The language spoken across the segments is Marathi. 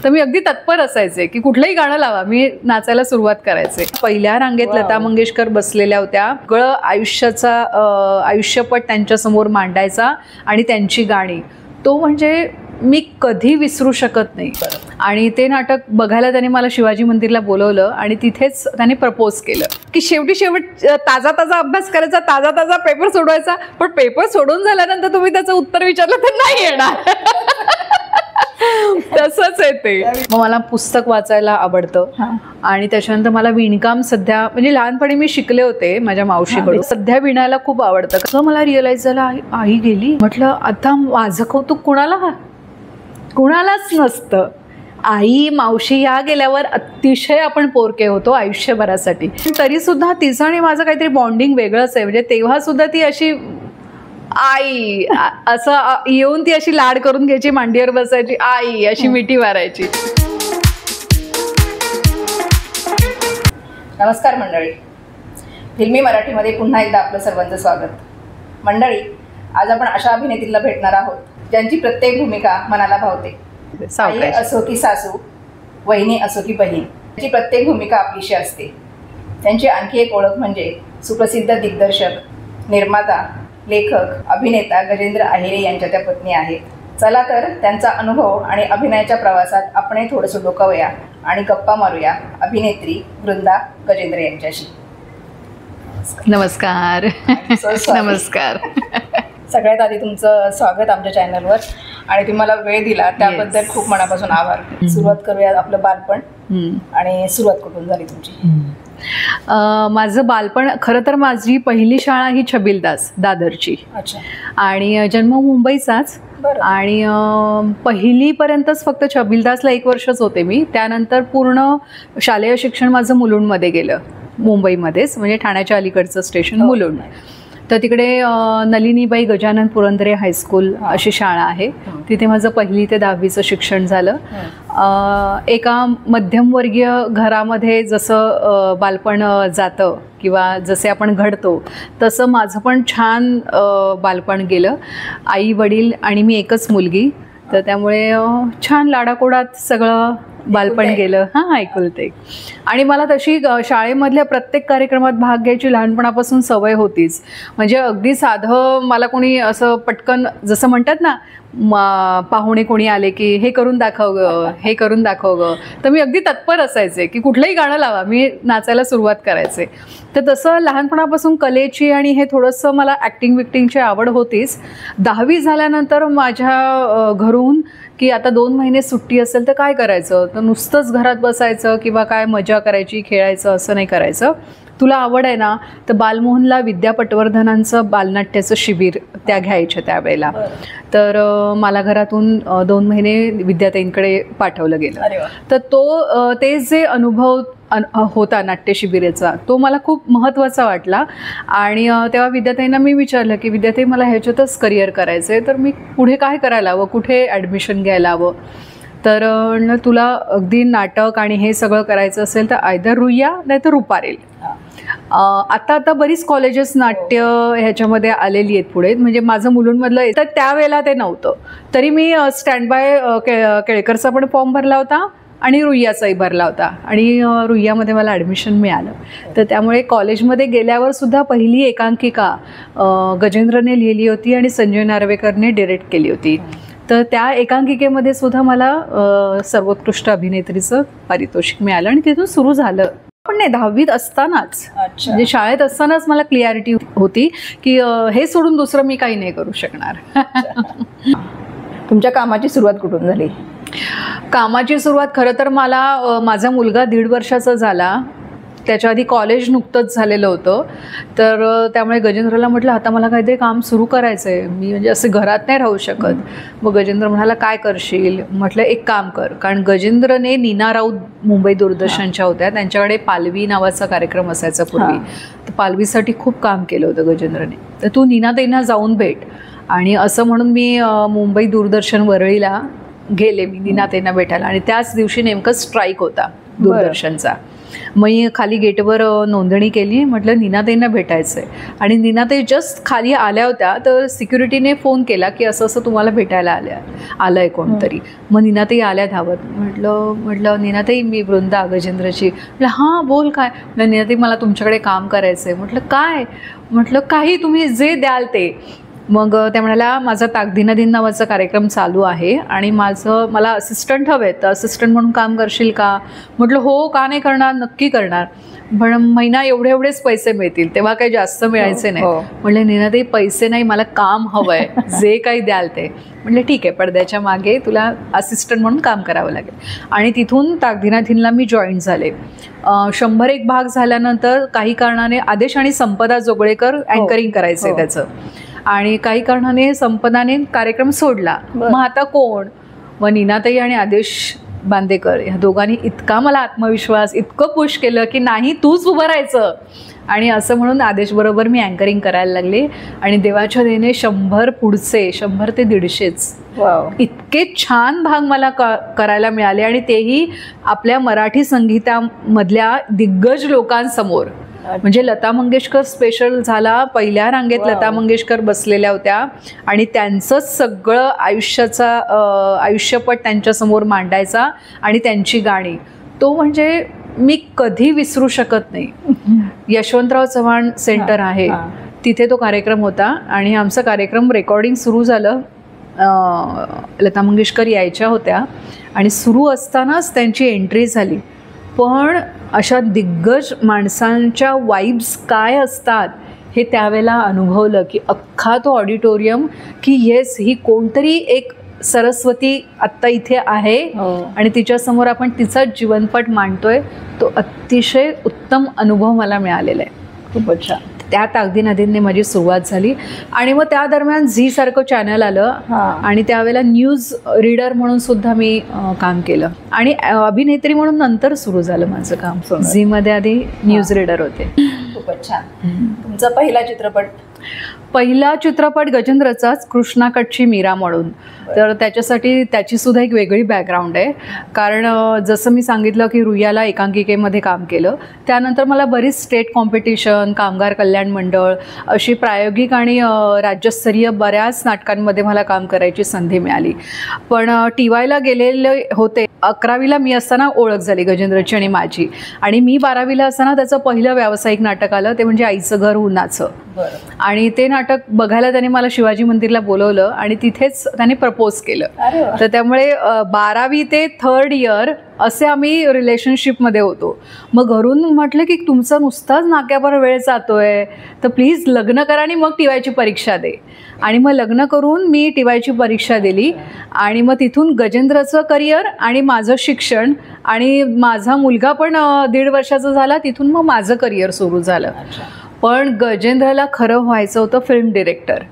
तर मी अगदी तत्पर असायचे की कुठलंही गाणं लावा, मी नाचायला सुरुवात करायचे. पहिल्या रांगेत लता मंगेशकर बसलेल्या होत्या. सगळं आयुष्यपट त्यांच्यासमोर मांडायचा आणि त्यांची गाणी, तो म्हणजे मी कधी विसरू शकत नाही. आणि ते नाटक बघायला त्याने मला शिवाजी मंदिरला बोलवलं आणि तिथेच त्याने प्रपोज केलं की शेवट ताजा अभ्यास करायचा, ताजा पेपर सोडवायचा, पण पेपर सोडून झाल्यानंतर तुम्ही त्याचं उत्तर विचारलं तर नाही येणार. तसंच आहे ते. मग मला पुस्तक वाचायला आवडतं आणि त्याच्यानंतर मला विणकाम सध्या म्हणजे लहानपणी मी शिकले होते माझ्या मावशीकडून, सध्या विणायला खूप आवडतं. कसं मला रिअलाइज झालं, आई गेली, म्हटलं आता माझं कौतुक कुणालाच नसतं. आई मावशी या गेल्यावर अतिशय आपण पोरके होतो आयुष्यभरासाठी. तरी सुद्धा तिचं आणि माझं काहीतरी बॉन्डिंग वेगळंच आहे. म्हणजे तेव्हा सुद्धा ती अशी आई असं येऊन ती अशी लाड करून घ्यायची, मांडीवर बसायची, आई अशी मिठी मारायची. नमस्कार मंडळी, फिल्मी मराठीमध्ये पुन्हा एकदा आपलं सर्वांचं स्वागत. मंडळी, आज आपण अशा अभिनेत्रीला भेटणार आहोत ज्यांची प्रत्येक भूमिका मनाला भावते. आई असो की सासू, वहिनी असो की बहीण, त्यांची प्रत्येक भूमिका आपलीशी असते. त्यांची आणखी एक ओळख म्हणजे सुप्रसिद्ध दिग्दर्शक, निर्माता, लेखक, अभिनेता गजेंद्र अहिरे यांच्या त्या पत्नी आहेत. चला तर त्यांचा अनुभव आणि अभिनयाच्या प्रवासात आपण थोडंसं डोकावूया आणि गप्पा मारूया अभिनेत्री वृंदा गजेंद्र यांच्याशी. नमस्कार. नमस्कार. सगळ्यात आधी तुमचं स्वागत आमच्या चॅनलवर आणि तुम्हाला वेळ दिला त्याबद्दल खूप मनापासून आभार. सुरुवात करूया आपलं बालपण आणि सुरुवात कुठून झाली तुमची? माझं बालपण खरं तर माझी पहिली शाळा ही छबिलदास दादरची. अच्छा. आणि जन्म मुंबईचाच. आणि पहिलीपर्यंतच फक्त छबिलदासला 1 वर्षच होते मी. त्यानंतर पूर्ण शालेय शिक्षण माझं मुलुंडमध्ये गेलं, मुंबईमध्येच, म्हणजे ठाण्याच्या अलीकडचं स्टेशन मुलुंड. तर तिकडे नलिनीबाई गजानन पुरंदरे हायस्कूल अशी शाळा आहे, तिथे माझं 1ली ते 10वीचं शिक्षण झालं. एका मध्यमवर्गीय घरामध्ये जसं बालपण जातं किंवा जसे आपण घडतो तसं माझं पण छान बालपण गेलं. आई वडील आणि मी एकच मुलगी, तर त्यामुळे छान लाडाकोडात सगळं बालपण गेलं. ऐकुलते. आणि मला तशी शाळेमधल्या प्रत्येक कार्यक्रमात भाग घ्यायची लहानपणापासून सवय होतीच. म्हणजे अगदी साधं मला कोणी असं पटकन जसं म्हणतात ना, पाहुणे कोणी आले की हे करून दाखव ग, हे करून दाखव ग, तर मी अगदी तत्पर असायचे की कुठलंही गाणं लावा, मी नाचायला सुरुवात करायचे. तर तसं लहानपणापासून कलेची आणि हे थोडंसं मला ॲक्टिंग विक्टिंगची आवड होतीच. 10वी झाल्यानंतर माझ्या घरून की आता 2 महिने सुट्टी असेल तर काय करायचं, तर नुसतंच घरात बसायचं किंवा काय मजा करायची, खेळायचं असं नाही करायचं. तुला आवड आहे ना, तर बालमोहनला विद्या पटवर्धनांचं बालनाट्याचं शिबिर त्या घ्यायच्या त्यावेळेला. तर मला घरातून 2 महिने विद्याताईंकडे पाठवलं गेलं. तर ते जे अनुभव होता नाट्यशिबिरेचा, तो मला खूप महत्त्वाचा वाटला. आणि तेव्हा विद्याताईंना मी विचारलं की विद्याताई, मला ह्याच्यातच करिअर करायचं आहे, तर मी पुढे काय करायला हवं, कुठे ॲडमिशन घ्यायला हवं. तर तुला अगदी नाटक आणि हे सगळं करायचं असेल तर आयदर रुईया नाही तर रुपारेल. आता बरीच कॉलेजेस नाट्य ह्याच्यामध्ये आलेली आहेत पुढे. म्हणजे माझं मुलुंडमधलं, तर त्यावेळेला ते नव्हतं, तरी मी स्टँड बाय केळकरचा पण फॉर्म भरला होता आणि रुईयाचाही भरला होता आणि रुईयामध्ये मला ॲडमिशन मिळालं. तर त्यामुळे कॉलेजमध्ये गेल्यावर सुद्धा पहिली एकांकिका गजेंद्रने लिहिली होती आणि संजय नार्वेकरने डिरेक्ट केली होती. तर त्या एकांकिकेमध्ये सुद्धा मला सर्वोत्कृष्ट अभिनेत्रीचं पारितोषिक मिळालं आणि तिथून सुरू झालं. पण नाही, 10वीत असतानाच, म्हणजे शाळेत असतानाच मला क्लिअरिटी होती की हे सोडून दुसरं मी काही नाही करू शकणार. तुमच्या कामाची सुरुवात कुठून झाली? कामाची सुरुवात खरं तर मला माझा मुलगा 1.5 वर्षाचा झाला, त्याच्या आधी कॉलेज नुकतंच झालेलं होतं. तर त्यामुळे गजेंद्रला म्हटलं आता मला काहीतरी काम सुरू करायचं आहे, मी म्हणजे असं घरात नाही राहू शकत. मग गजेंद्र म्हणाला काय करशील? म्हटलं एक काम कर, कारण गजेंद्रने नीना राऊत मुंबई दूरदर्शनच्या होत्या, त्यांच्याकडे पालवी नावाचा कार्यक्रम असायचा पूर्वी. तर पालवीसाठी खूप काम केलं होतं गजेंद्रने, तर तू नीनाताईंना जाऊन भेट. आणि असं म्हणून मी मुंबई दूरदर्शन वरळीला गेले मी नीनाताईंना भेटायला. आणि त्याच दिवशी नेमकं स्ट्राईक होता दूरदर्शनचा. मी खाली गेटवर नोंदणी केली, म्हटलं नीनाताईंना भेटायचं आहे. आणि नीनाताई जस्ट खाली आल्या होत्या तर सिक्युरिटीने फोन केला की असं असं तुम्हाला भेटायला आलं आहे कोणतरी. मग नीनाताई आल्या धावत. म्हटलं नीनाताई मी वृंदा गजेंद्रची. म्हटलं हां बोल काय. म्हटलं नीनाताई मला तुमच्याकडे काम करायचं आहे. म्हटलं काय. म्हटलं काही तुम्ही जे द्याल ते. मग त्या म्हणाल्या माझा ताकदीनादीन नावाचा कार्यक्रम चालू आहे आणि मला असिस्टंट हवे, तर असिस्टंट म्हणून काम करशील का. म्हटलं हो का नाही करणार, नक्की करणार. पण महिना एवढेच पैसे मिळतील, तेव्हा काही जास्त मिळायचे नाही. म्हटले नीनाताई पैसे नाही, मला काम हवं आहे, जे काही द्याल ते. म्हटलं ठीक आहे, पडद्याच्या मागे तुला असिस्टंट म्हणून काम करावं लागेल. आणि तिथून ताकदीनादीनला मी जॉईन झाले. 101 भाग झाल्यानंतर काही कारणाने आदेश आणि संपदा जोगळेकर अँकरिंग करायचे त्याचं, आणि काही कारणाने संपदाने कार्यक्रम सोडला. मग आता कोण. मग नीनाताई आणि आदेश बांदेकर ह्या दोघांनी इतका मला आत्मविश्वास, इतकं पुश केलं की नाही तूच उभं राहायचं. आणि असं म्हणून आदेशबरोबर मी अँकरिंग करायला लागले. आणि देवाच्या दयेने 100 पुढचे 100 ते 150 इतके छान भाग मला करायला मिळाले, आणि तेही आपल्या मराठी संगीतामधल्या दिग्गज लोकांसमोर. म्हणजे लता मंगेशकर स्पेशल झाला, पहिल्या रांगेत लता मंगेशकर बसलेल्या होत्या आणि त्यांचंच सगळं आयुष्यपट त्यांच्यासमोर मांडायचा आणि त्यांची गाणी, तो म्हणजे मी कधी विसरू शकत नाही. यशवंतराव चव्हाण सेंटर आहे तिथे तो कार्यक्रम होता आणि आमचा कार्यक्रम रेकॉर्डिंग सुरू झालं. लता मंगेशकर यायच्या होत्या आणि सुरू असतानाच त्यांची एंट्री झाली. पण अशा दिग्गज माणसांच्या वाईब्स काय असतात हे त्यावेळेला अनुभवलं की अख्खा तो ऑडिटोरियम की येस ही कोणतरी एक सरस्वती आत्ता इथे आहे आणि तिच्यासमोर आपण तिचाच जीवनपट मांडतोय. तो अतिशय उत्तम अनुभव मला मिळालेला आहे. खूपच छान. त्या ताकदीनादीनने माझी सुरुवात झाली. आणि मग त्या दरम्यान झी सारखं चॅनल आलं आणि त्यावेळेला न्यूज रीडर म्हणून सुद्धा मी काम केलं. आणि अभिनेत्री म्हणून नंतर सुरू झालं माझं काम. झीमध्ये आधी न्यूज रीडर होते. खूपच छान. तुमचा पहिला चित्रपट गजेंद्रचाच, कृष्णाकडची मीरा म्हणून. तर त्याच्यासाठी त्याची सुद्धा एक वेगळी बॅकग्राऊंड आहे. कारण जसं मी सांगितलं की रुयाला एकांकिकेमध्ये काम केलं, त्यानंतर मला बरीच स्टेट कॉम्पिटिशन, कामगार कल्याण मंडळ अशी प्रायोगिक आणि राज्यस्तरीय बऱ्याच नाटकांमध्ये मला काम करायची संधी मिळाली. पण TYला गेलेले होते. 11वीला मी असताना ओळख झाली गजेंद्रची आणि माझी. आणि मी 12वीला असताना त्याचं पहिलं व्यावसायिक नाटक आलं, ते म्हणजे आईचं घर उन्हाचं. आणि ते नाटक बघायला त्याने मला शिवाजी मंदिरला बोलवलं आणि तिथेच त्याने प्रपोज केलं. तर त्यामुळे 12वी ते 3rd इयर असे आम्ही रिलेशनशिपमध्ये होतो. मग घरून म्हटलं की तुमचा नुसताच नाक्यावर वेळ जातोय, तर प्लीज लग्न करा आणि मग TYची परीक्षा दे. आणि मग लग्न करून मी TYची परीक्षा दिली. आणि मग तिथून गजेंद्रचं करिअर आणि माझं शिक्षण, आणि माझा मुलगा पण 1.5 वर्षाचा झाला, तिथून मग माझं करिअर सुरू झालं. पण गजेंद्रला खरं व्हायचं होतं फिल्म डिरेक्टर.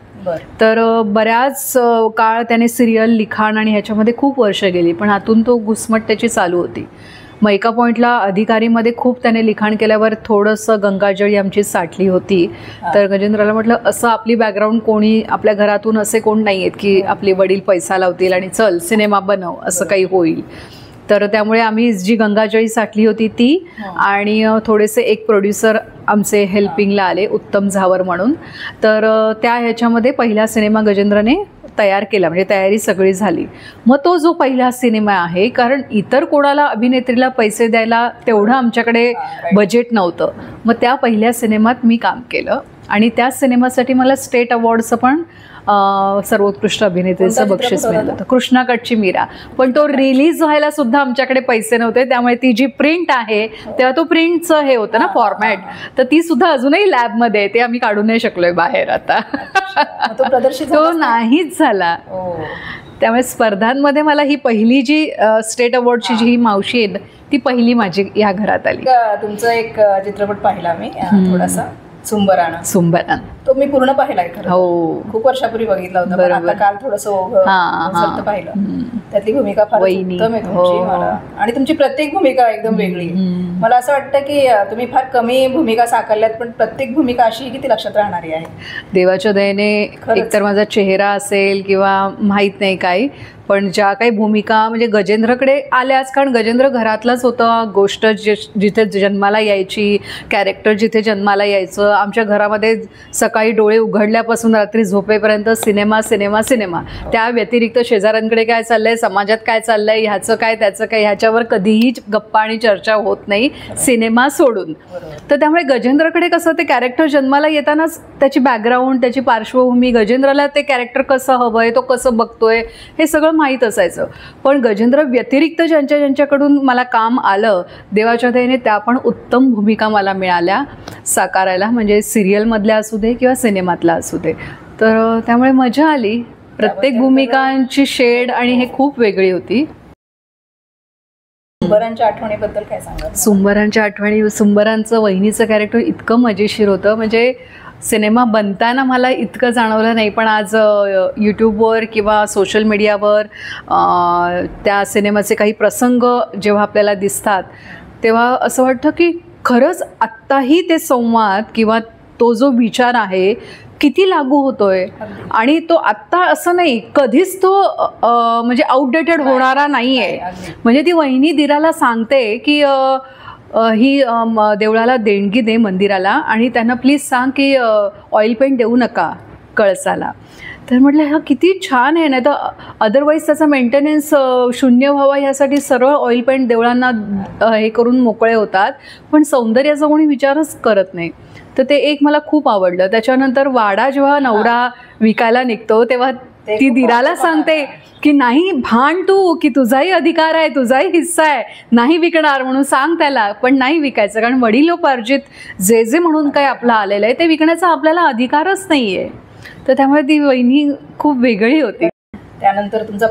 तर बऱ्याच काळ त्याने सिरियल, लिखाण आणि ह्याच्यामध्ये खूप वर्ष गेली, पण आतून तो घुसमट त्याची चालू होती. मग एका पॉईंटला अधिकारीमध्ये खूप त्याने लिखाण केल्यावर थोडंसं गंगाजळी आमची साठली होती. तर गजेंद्रला म्हटलं असं आपली बॅकग्राऊंड कोणी आपल्या घरातून असे कोण नाही आहेत की आपले वडील पैसा लावतील आणि चल सिनेमा बनव असं काही होईल. तर त्यामुळे आम्ही जी गंगाजळी साठली होती ती, आणि थोडेसे एक प्रोड्युसर आमचे हेल्पिंगला आले, उत्तम झावर म्हणून. तर त्या ह्याच्यामध्ये पहिला सिनेमा गजेंद्रने तयार केला, म्हणजे तयारी सगळी झाली. मग तो जो पहिला सिनेमा आहे, कारण इतर कोणाला अभिनेत्रीला पैसे द्यायला तेवढं आमच्याकडे बजेट नव्हतं, मग त्या पहिल्या सिनेमात मी काम केलं. आणि त्या सिनेमासाठी मला स्टेट अवॉर्डचं पण सर्वोत्कृष्ट अभिनेत्रीचं बक्षीस मिळालं होतं, कृष्णाकडची मीरा. पण तो रिलीज व्हायला सुद्धा आमच्याकडे पैसे नव्हते, त्यामुळे ती जी प्रिंट आहे तेव्हा तो प्रिंटचं हे होतं ना फॉर्मॅट, तर ती सुद्धा अजूनही लॅबमध्ये आहे, ते आम्ही काढू नाही शकलोय बाहेर. आता तो नाहीच झाला. त्यामुळे स्पर्धांमध्ये मला ही पहिली जी स्टेट अवॉर्डची जी ही मावशी आहे ती पहिली माझी या घरात आली. तुमचा एक चित्रपट पाहिला मी थोडासा, सुंबराना. तो मी पूर्ण पाहिलाय खरं. हो, खूप वर्षापूर्वी बघितला होता, पण आता काल थोडंसं पाहिलं. त्यातली भूमिका फार उत्तम आहे तुमची मला, आणि तुमची प्रत्येक भूमिका एकदम वेगळी. मला असं वाटतं की तुम्ही फार कमी भूमिका साकारल्यात, पण प्रत्येक भूमिका अशी की ती लक्षात राहणारी आहे. देवाच्या दयेने एकतर माझा चेहरा असेल किंवा माहीत नाही काय, पण ज्या काही भूमिका म्हणजे गजेंद्रकडे आल्याच, कारण गजेंद्र घरातलाच होता, गोष्ट जिथे जन्माला यायची, कॅरेक्टर जिथे जन्माला यायचं. आमच्या घरामध्ये सकाळी डोळे उघडल्यापासून रात्री झोपेपर्यंत सिनेमा सिनेमा सिनेमा. त्या व्यतिरिक्त शेजाऱ्यांकडे काय चाललंय, समाजात काय चाललंय, ह्याचं काय त्याचं काय, ह्याच्यावर कधीही गप्पा आणि चर्चा होत नाही सिनेमा सोडून. तर त्यामुळे गजेंद्रकडे कसं ते कॅरेक्टर जन्माला येतानाच त्याची बॅकग्राऊंड, त्याची पार्श्वभूमी, गजेंद्रला ते कॅरेक्टर कसं हवंय, तो कसं बघतोय, हे सगळं माहीत असायचं. पण गजेंद्र व्यतिरिक्त ज्यांच्याकडून मला काम आलं देवाच्या दयेने, त्या पण उत्तम भूमिका मला मिळाल्या साकारायला, म्हणजे सिरियलमधल्या असू दे किंवा सिनेमातला असू दे. तर त्यामुळे मजा आली. प्रत्येक भूमिकांची शेड आणि हे खूप वेगळी होती. सुंबरांच्या आठवणीबद्दल काय सांगा? सुंबरांच्या आठवणी, सुंबरांचं वहिनीचं कॅरेक्टर इतकं मजेशीर होतं, म्हणजे सिनेमा बनताना मला इतकं जाणवलं नाही, पण आज यूट्यूबवर किंवा सोशल मीडियावर त्या सिनेमाचे काही प्रसंग जेव्हा आपल्याला दिसतात तेव्हा असं वाटतं की खरंच आत्ताही ते संवाद किंवा तो जो विचार आहे किती लागू होतोय. आणि तो आत्ता असं नाही, कधीच तो म्हणजे आउटडेटेड होणारा नाही आहे. म्हणजे ती वहिनी दिराला सांगते की ही देवळाला देणगी दे, मंदिराला, आणि त्यांना प्लीज सांग की ऑइल पेंट देऊ नका कळसाला. तर म्हटलं हा किती छान आहे. नाही तर अदरवाईज त्याचा मेंटेनन्स शून्य व्हावा ह्यासाठी सर्व ऑइल पेंट देवळांना हे करून मोकळे होतात, पण सौंदर्याचा कोणी विचारच करत नाही. तर ते एक मला खूप आवडलं. त्याच्यानंतर वाडा जेव्हा नवरा विकायला निघतो तेव्हा ती दिराला सांगते की नाही, भांड तू की तुझाही अधिकार आहे, तुझाही हिस्सा आहे, नाही विकणार म्हणून सांग त्याला, पण नाही विकायचं, कारण वडिलोपार्जित जे जे म्हणून काय आपलं आलेलं आहे ते विकण्याचा आपल्याला अधिकारच नाही आहे. तर त्यामुळे ती वहिनी खूप वेगळी होती. त्यानंतर तुमचा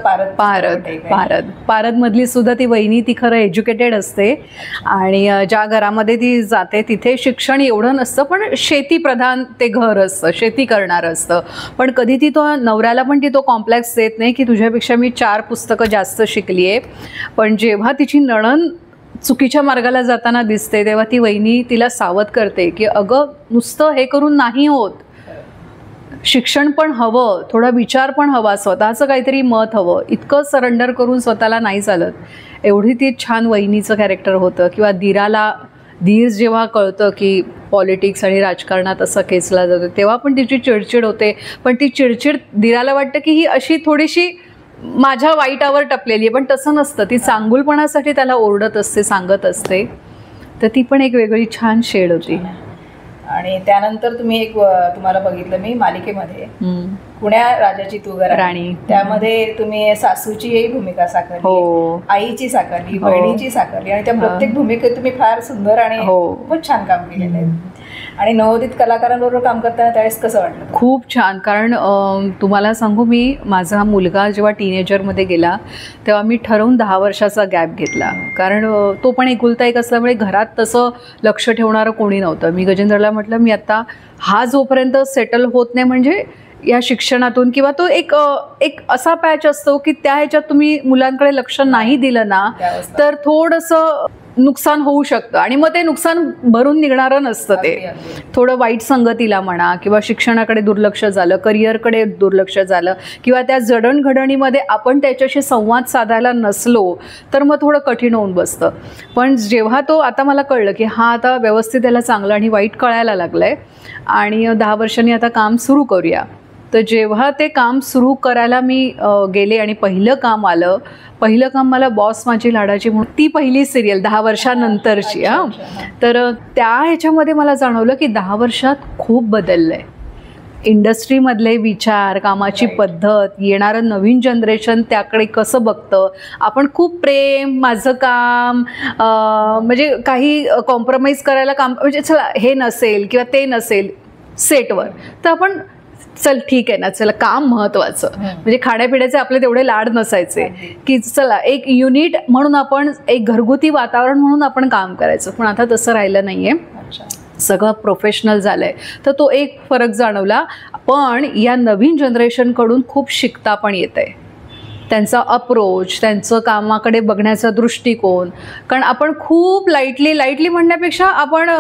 पारदमधली सुद्धा ती वहिनी, ती खरं एज्युकेटेड असते आणि ज्या घरामध्ये ती जाते तिथे शिक्षण एवढं नसतं, पण शेतीप्रधान ते घर असतं, शेती करणारं असतं. पण कधी ती तो नवऱ्याला पण ती तो कॉम्प्लेक्स देत नाही की तुझ्यापेक्षा मी 4 पुस्तकं जास्त शिकली आहे. पण जेव्हा तिची नणंद चुकीच्या मार्गाला जाताना दिसते तेव्हा ती वहिनी तिला सावध करते की अगं नुसतं हे करून नाही होत, शिक्षण पण हवं, थोडा विचार पण हवा, स्वतःचं काहीतरी मत हवं, इतकं सरेंडर करून स्वतःला नाही चालत. एवढी ती छान वहिनीचं कॅरेक्टर होतं. किंवा धीर जेव्हा कळतं की पॉलिटिक्स आणि राजकारणात असं खेचला जातो तेव्हा पण तिची चिडचिड होते, पण ती चिडचिड धीराला वाटतं की ही अशी थोडीशी माझ्या वाईटावर टपलेली आहे, पण तसं नसतं, ती चांगुलपणासाठी त्याला ओरडत असते, सांगत असते. तर ती पण एक वेगळी छान शेड होती. आणि त्यानंतर तुम्ही एक तुम्हाला बघितलं मी मालिकेमध्ये पुण्या राजाची तू राणी, त्यामध्ये तुम्ही सासूचीही भूमिका साकारली, आईची साकारली, बहिणीची साकारली, आणि त्या प्रत्येक भूमिकेत तुम्ही फार सुंदर आणि खूप छान काम केलेलं आहे. आणि नवोदित कलाकारांबरोबर काम करताना त्यावेळेस कसं वाटलं? खूप छान. कारण तुम्हाला सांगू, मी माझा मुलगा जेव्हा टीनेजरमध्ये गेला तेव्हा मी ठरवून 10 वर्षाचा गॅप घेतला, कारण तो पण एकुलता एक असल्यामुळे घरात तसं लक्ष ठेवणारं कोणी नव्हतं. मी गजेंद्रला म्हटलं मी आता हा जोपर्यंत सेटल होत नाही, म्हणजे या शिक्षणातून किंवा तो एक असा पॅच असतो की त्या ह्याच्यात तुम्ही मुलांकडे लक्ष नाही दिलं ना तर थोडंसं नुकसान होऊ शकतं, आणि मग ते नुकसान भरून निघणारं नसतं. ते थोडं वाईट संगतीला म्हणा किंवा शिक्षणाकडे दुर्लक्ष झालं, करिअरकडे दुर्लक्ष झालं, किंवा त्या जडणघडणीमध्ये आपण त्याच्याशी संवाद साधायला नसलो तर मग थोडं कठीण होऊन बसतं. पण जेव्हा तो आता मला कळलं की हा आता व्यवस्थित त्याला चांगलं आणि वाईट कळायला लागलं आहे आणि 10 वर्षांनी आता काम सुरू करूया, तर जेव्हा ते काम सुरू करायला मी गेले आणि पहिलं काम आलं, पहिलं काम मला बॉस माझी लाडाची म्हणून, ती पहिली सिरियल 10 वर्षानंतरची. तर त्या ह्याच्यामध्ये मला जाणवलं की 10 वर्षात खूप बदललं आहे. इंडस्ट्रीमधले विचार, कामाची पद्धत, येणारं नवीन जनरेशन त्याकडे कसं बघतं, आपण खूप प्रेम, माझं काम, म्हणजे काही कॉम्प्रोमाइज करायला काम, म्हणजे चला हे नसेल किंवा ते नसेल सेटवर, तर आपण चल ठीक आहे ना, चला काम महत्त्वाचं, म्हणजे खाण्यापिण्याचे आपले तेवढे लाड नसायचे की चला एक युनिट म्हणून आपण, एक घरगुती वातावरण म्हणून आपण काम करायचं. पण आता तसं राहिलं नाही आहे, सगळं प्रोफेशनल झालं आहे. तर तो एक फरक जाणवला. पण या नवीन जनरेशनकडून खूप शिकता पण येत आहे. त्यांचा अप्रोच, त्यांचं कामाकडे बघण्याचा दृष्टिकोन. कारण आपण खूप लाईटली म्हणण्यापेक्षा आपण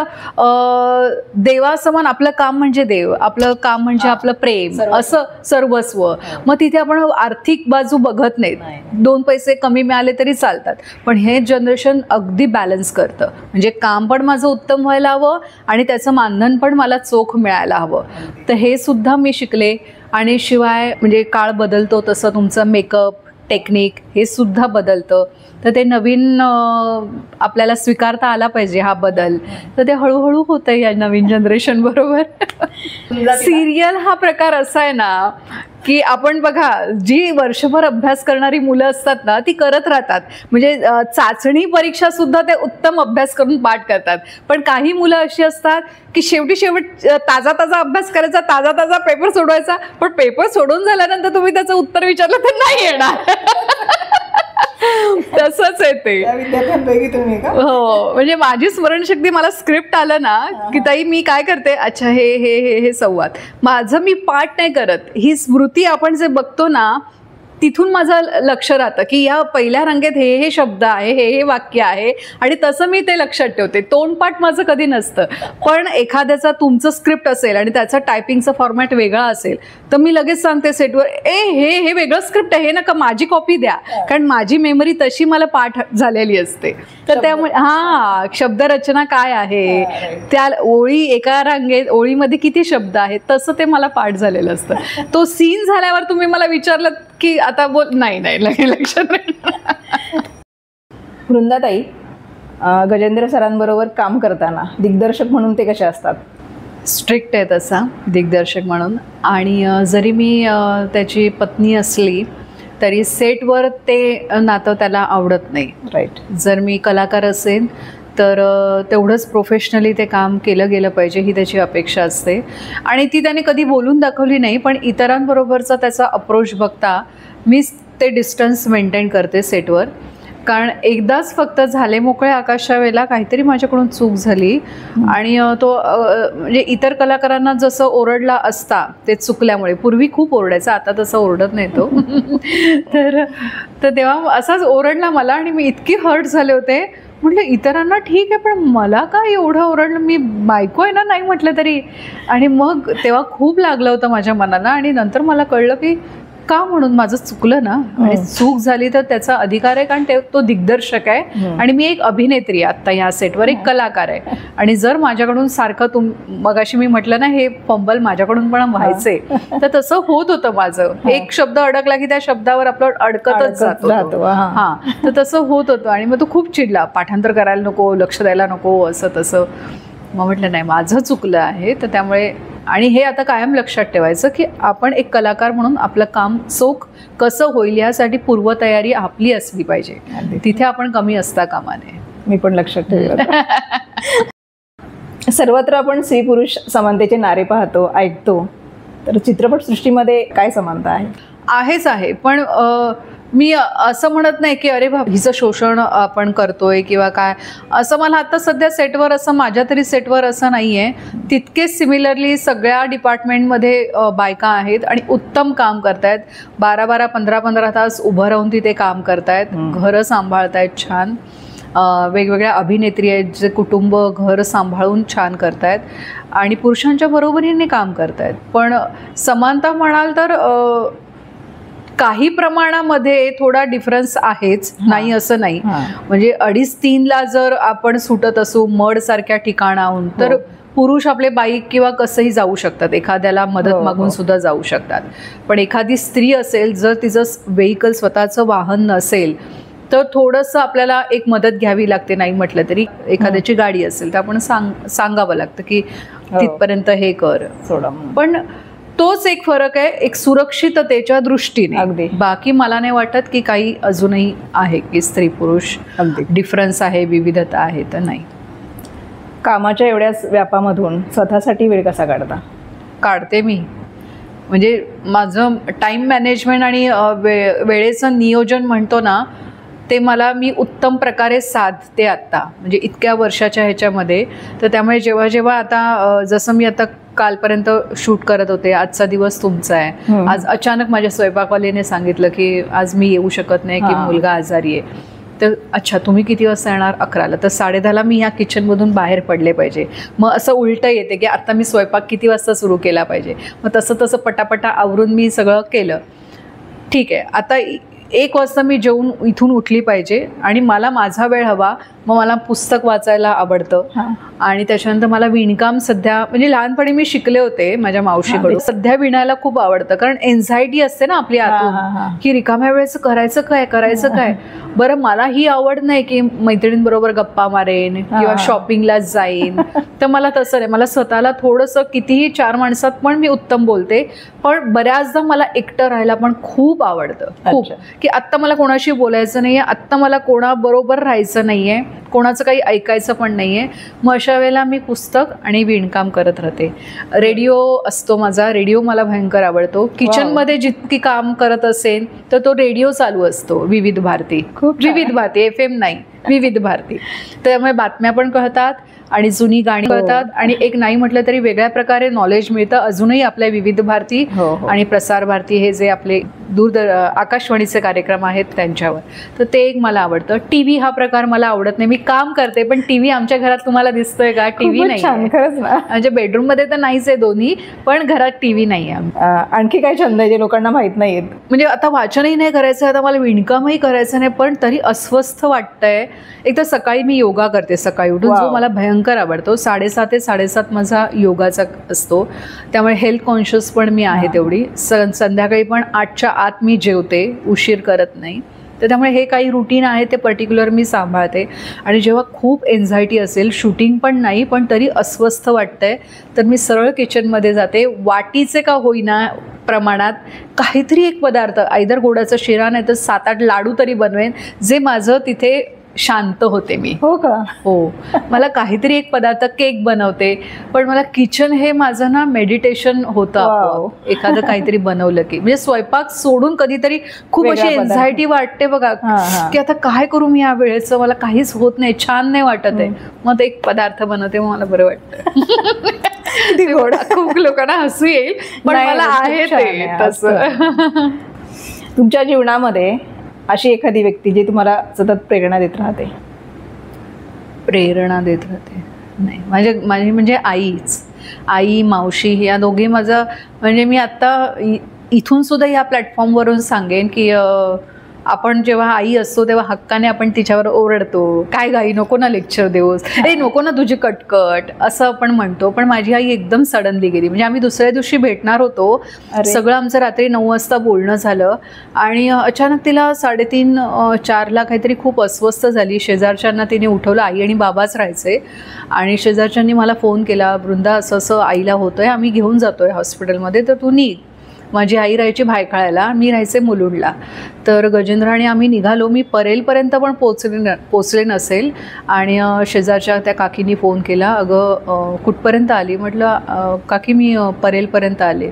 देवासमान, आपलं काम म्हणजे देव, आपलं काम म्हणजे आपलं प्रेम, असं सर्वस्व. मग तिथे आपण आर्थिक बाजू बघत नाहीत. 2 पैसे कमी मिळाले तरी चालतात, पण हे जनरेशन अगदी बॅलन्स करतं. म्हणजे काम पण माझं उत्तम व्हायला हवं आणि त्याचं मानधन पण मला चोख मिळायला हवं. तर हे सुद्धा मी शिकले. आणि शिवाय म्हणजे काळ बदलतो तसं तुमचं मेकअप टेक्निक हे सुद्धा बदलतं. तर ते नवीन आपल्याला स्वीकारता आला पाहिजे हा बदल. तर ते हळूहळू होतं या नवीन जनरेशन बरोबर. सिरियल हा प्रकार असा आहे ना की आपण बघा, जी वर्षभर अभ्यास करणारी मुलं असतात ना ती करत राहतात. म्हणजे चाचणी परीक्षा सुद्धा ते उत्तम अभ्यास करून पाठ करतात. पण काही मुलं अशी असतात की शेवट ताजा अभ्यास करायचा, ताजा पेपर सोडवायचा. पण पेपर सोडून झाल्यानंतर तुम्ही त्याचं उत्तर विचारलं तर नाही येणार. तसंच आहे ते. विद्यार्थ्यांपैकी तुम्ही का? हो, म्हणजे माझी स्मरणशक्ती, मला स्क्रिप्ट आलं ना की ताई मी काय करते, अच्छा हे हे हे हे संवाद माझं मी पाठ नाही करत, ही स्मृती आपण जे बघतो ना तिथून माझं लक्ष राहतं की या पहिल्या रांगेत हे हे शब्द आहे, हे हे वाक्य आहे, आणि तसं मी ते लक्षात ठेवते. तोंडपाठ माझं कधी नसतं. पण एखाद्याचा तुमचं स्क्रिप्ट असेल आणि त्याचा टायपिंगचा फॉर्मॅट वेगळा असेल तर मी लगेच सांगते सेटवर, हे वेगळं स्क्रिप्ट आहे, हे नका, माझी कॉपी द्या. कारण माझी मेमरी तशी मला पाठ झालेली असते. तर त्यामुळे शब्दरचना काय आहे, त्या एका रांगेत ओळीमध्ये किती शब्द आहेत, तसं ते मला पाठ झालेलं असतं. तो सीन झाल्यावर तुम्ही मला विचारलं की आता बोल, नाही लक्षात नाही. वृंदाताई, गजेंद्र सरांबरोबर काम करताना दिग्दर्शक म्हणून ते कसे असतात? स्ट्रिक्ट आहे तसा दिग्दर्शक म्हणून. आणि जरी मी त्याची पत्नी असली तरी सेटवर ते नातं त्याला आवडत नाही. राईट. जर मी कलाकार असेल तर तेवढंच प्रोफेशनली ते काम केलं गेलं पाहिजे ही त्याची अपेक्षा असते. आणि ती त्याने कधी बोलून दाखवली नाही, पण इतरांबरोबरचा त्याचा अप्रोच बघता मीच ते डिस्टन्स मेंटेन करते सेटवर. कारण एकदाच फक्त झाले मोकळे आकाशच्या वेळेला काहीतरी माझ्याकडून चूक झाली आणि तो म्हणजे इतर कलाकारांना जसं ओरडला असता ते चुकल्यामुळे, पूर्वी खूप ओरडायचा, आता तसं ओरडत नाही तो. तर तेव्हा असाच ओरडला मला आणि मी इतकी हर्ट झाले होते. म्हटलं इतरांना ठीक आहे पण मला का एवढं ओरडलं, मी बायको आहे ना, नाही म्हटलं तरी. आणि मग तेव्हा खूप लागलं होतं माझ्या मनाला. आणि नंतर मला कळलं की का म्हणून माझं चुकलं ना, आणि चूक झाली तर त्याचा अधिकार आहे, कारण तो दिग्दर्शक आहे आणि मी एक अभिनेत्री आहे, आत्ता ह्या सेटवर एक कलाकार आहे. आणि जर माझ्याकडून सारखं मगाशी मी म्हटलं ना हे फंबल माझ्याकडून पण व्हायचे, तर तसं होत होतं माझं. एक शब्द अडकला की त्या शब्दावर आपलं अडकतच जातो. हां, तर तसं होत होतं. आणि मग तो खूप चिडला, पाठांतर करायला नको, लक्ष द्यायला नको, असं तसं. मग म्हटलं नाही, माझं चुकलं आहे. तर त्यामुळे, आणि हे आता कायम लक्षात ठेवायचं की आपण एक कलाकार म्हणून आपलं काम चोख कसं होईल यासाठी पूर्वतयारी आपली असली पाहिजे. तिथे आपण कमी असता कामा नये. मी पण लक्षात ठेवलं. सर्वत्र आपण स्त्री पुरुष समानतेचे नारे पाहतो, ऐकतो. तर चित्रपटसृष्टीमध्ये काय समानता आहे? आहेच आहे. पण मी असं म्हणत नाही की अरे बाबा हिचं शोषण आपण करतोय किंवा काय, असं मला आता सध्या सेटवर, असं माझ्या तरी सेटवर असं नाही आहे. तितकेच सिमिलरली सगळ्या डिपार्टमेंटमध्ये बायका आहेत आणि उत्तम काम करतायत. 12-12, 15-15 तास उभं राहून तिथे काम करतायत, घरं सांभाळतायत छान. वेगवेगळ्या अभिनेत्री आहेत जे कुटुंब घर सांभाळून छान करतायत आणि पुरुषांच्या बरोबरीने काम करतायत. पण समानता म्हणाल तर काही प्रमाणामध्ये थोडा डिफरन्स आहेच, नाही असं नाही. म्हणजे 2.5-3ला जर आपण सुटत असू मड सारख्या ठिकाणाहून, तर पुरुष आपले बाईक किंवा कसंही जाऊ शकतात, एखाद्याला मदत मागून सुद्धा जाऊ शकतात. पण एखादी स्त्री असेल, जर तिचं व्हेइकल स्वतःचं वाहन नसेल तर थोडंसं आपल्याला एक मदत घ्यावी लागते. नाही म्हटलं तरी एखाद्याची गाडी असेल तर आपण सांगावं लागतं की तिथपर्यंत हे कर, सोडा. पण तोच एक फरक आहे, एक सुरक्षिततेच्या दृष्टीने. अगदी. बाकी मला नाही वाटत की काही अजूनही आहे की स्त्री पुरुष डिफरन्स आहे, विविधता आहे, तर नाही. कामाच्या एवढ्याच व्यापामधून स्वतःसाठी वेळ कसा काढते मी. म्हणजे माझं टाईम मॅनेजमेंट आणि वेळेचं नियोजन म्हणतो ना, ते मी उत्तम प्रकारे साधते आत्ता, म्हणजे इतक्या वर्षाच्या ह्याच्यामध्ये. तर त्यामुळे जेव्हा आता जसं मी आता कालपर्यंत शूट करत होते, आजचा दिवस तुमचा आहे. आज अचानक माझ्या स्वयंपाकवालीने सांगितलं की आज मी येऊ शकत नाही की मुलगा आजारी आहे. तर अच्छा, तुम्ही किती वाजता येणार? 11ला. तर 10:30ला मी या किचनमधून बाहेर पडले पाहिजे. मग असं उलटं येते की आता मी स्वयंपाक किती वाजता सुरू केला पाहिजे. मग तसं तसं पटापटा आवरून मी सगळं केलं. ठीक आहे, आता 1 वाजता मी जेवून इथून उठली पाहिजे आणि मला माझा वेळ हवा. मग मला पुस्तक वाचायला आवडतं आणि त्याच्यानंतर मला विणकाम सध्या म्हणजे लहानपणी मी शिकले होते माझ्या मावशीकडून. सध्या विणायला खूप आवडतं कारण एन्झायटी असते ना आपली आतून की रिकाम्या वेळेचं करायचं काय. बरं, मला ही आवड नाही की मैत्रिणींबरोबर गप्पा मारेन किंवा शॉपिंगला जाईन. तर मला तसं नाही. मला स्वतःला थोडंसं कितीही 4 माणसात पण मी उत्तम बोलते, पण बऱ्याचदा मला एकटं राहायला पण खूप आवडतं. खूप की आत्ता मला कोणाशी बोलायचं नाहीये, आत्ता मला कोणाबरोबर राहायचं नाहीये, कोणाचं काही ऐकायचं पण नाहीये. मग अशा वेळेला मी पुस्तक आणि विणकाम करत राहते. रेडिओ असतो माझा, रेडिओ मला भयंकर आवडतो. किचनमध्ये जितकी काम करत असेल तर तो रेडिओ चालू असतो, विविध भारती. विविध भारती, FM नाही, विविध भारती. त्यामुळे बातम्या पण कळतात आणि जुनी गाणी कळतात आणि एक नाही म्हटलं तरी वेगळ्या प्रकारे नॉलेज मिळतं अजूनही आपल्या विविध भारती आणि प्रसार भारती हे जे आपले आकाशवाणीचे कार्यक्रम आहेत त्यांच्यावर. तर ते एक मला आवडतं. टीव्ही हा प्रकार मला आवडत नाही. मी काम करते पण टीव्ही आमच्या घरात तुम्हाला दिसतोय का? टीव्ही नाही. खरंच ना, म्हणजे बेडरूम मध्ये तर नाहीच आहे दोन्ही, पण घरात टीव्ही नाही आहे. आणखी काय छंद आहे जे लोकांना माहित नाहीत? म्हणजे आता वाचनही नाही करायचं, आता मला विणकामही करायचं नाही, पण तरी अस्वस्थ वाटतंय. एक तर सकाळी मी योगा करते सकाळी उठून, जो मला भयंकर आवडतो. 6:30 ते 7:30 माझा योगाचा असतो. त्यामुळे हेल्थ कॉन्शियस पण मी आहे तेवढी. संध्याकाळी पण 8च्या आत मी जेवते, उशीर करत नाही. तर त्यामुळे हे काही रुटीन आहे ते पर्टिक्युलर मी सांभाळते. आणि जेव्हा खूप एन्झायटी असेल, शूटिंग पण नाही पण तरी अस्वस्थ वाटतंय, तर मी सरळ किचनमध्ये जाते. वाटीचे का होईना प्रमाणात काहीतरी एक पदार्थ, आयदर गोडाचा शिरा नाही तर 7-8 लाडू तरी बनवेन, जे माझं तिथे शांत होते मी. हो का? हो, मला काहीतरी एक पदार्थ, केक बनवते, पण मला किचन हे माझं ना मेडिटेशन होतं. एखादं काहीतरी बनवलं की म्हणजे स्वयंपाक सोडून कधीतरी खूप अशी एन्झायटी वाटते बघा की आता काय करू मी या वेळेचं, मला काहीच होत नाही, छान नाही वाटत आहे. मग एक पदार्थ बनवते, मग मला बरं वाटतं. खूप लोकांना हसू येईल पण मला आहे ते तसं. तुमच्या जीवनामध्ये अशी एखादी व्यक्ती जी तुम्हाला सतत प्रेरणा देत राहते? प्रेरणा देत राहते नाही, माझी म्हणजे आई, मावशी, या दोघी माझं म्हणजे मी आत्ता इथून सुद्धा या प्लॅटफॉर्मवरून सांगेन की आपण जेव्हा आई असतो तेव्हा हक्काने आपण तिच्यावर ओरडतो, काय गाई नको ना लेक्चर देऊस, नको ना तुझी कटकट, असं आपण म्हणतो. पण माझी आई एकदम सडनली गेली. म्हणजे आम्ही दुसऱ्या दिवशी भेटणार होतो, सगळं आमचं रात्री 9 वाजता बोलणं झालं आणि अचानक तिला 3:30-4ला काहीतरी खूप अस्वस्थ झाली. शेजारच्यांना तिने उठवलं, आई आणि बाबाच राहायचे, आणि शेजारच्यांनी मला फोन केला, वृंदा असं असं आईला होतंय, आम्ही घेऊन जातोय हॉस्पिटलमध्ये, तर तू निघ. माझी आई राहायची भायखळ्याला, मी राहायचे मुलुंडला. तर गजेंद्र आणि आम्ही निघालो. मी परेलपर्यंत पण पोचले नसेल आणि शेजारच्या त्या काकींनी फोन केला, अगं कुठपर्यंत आली? म्हटलं काकी मी परेलपर्यंत आले.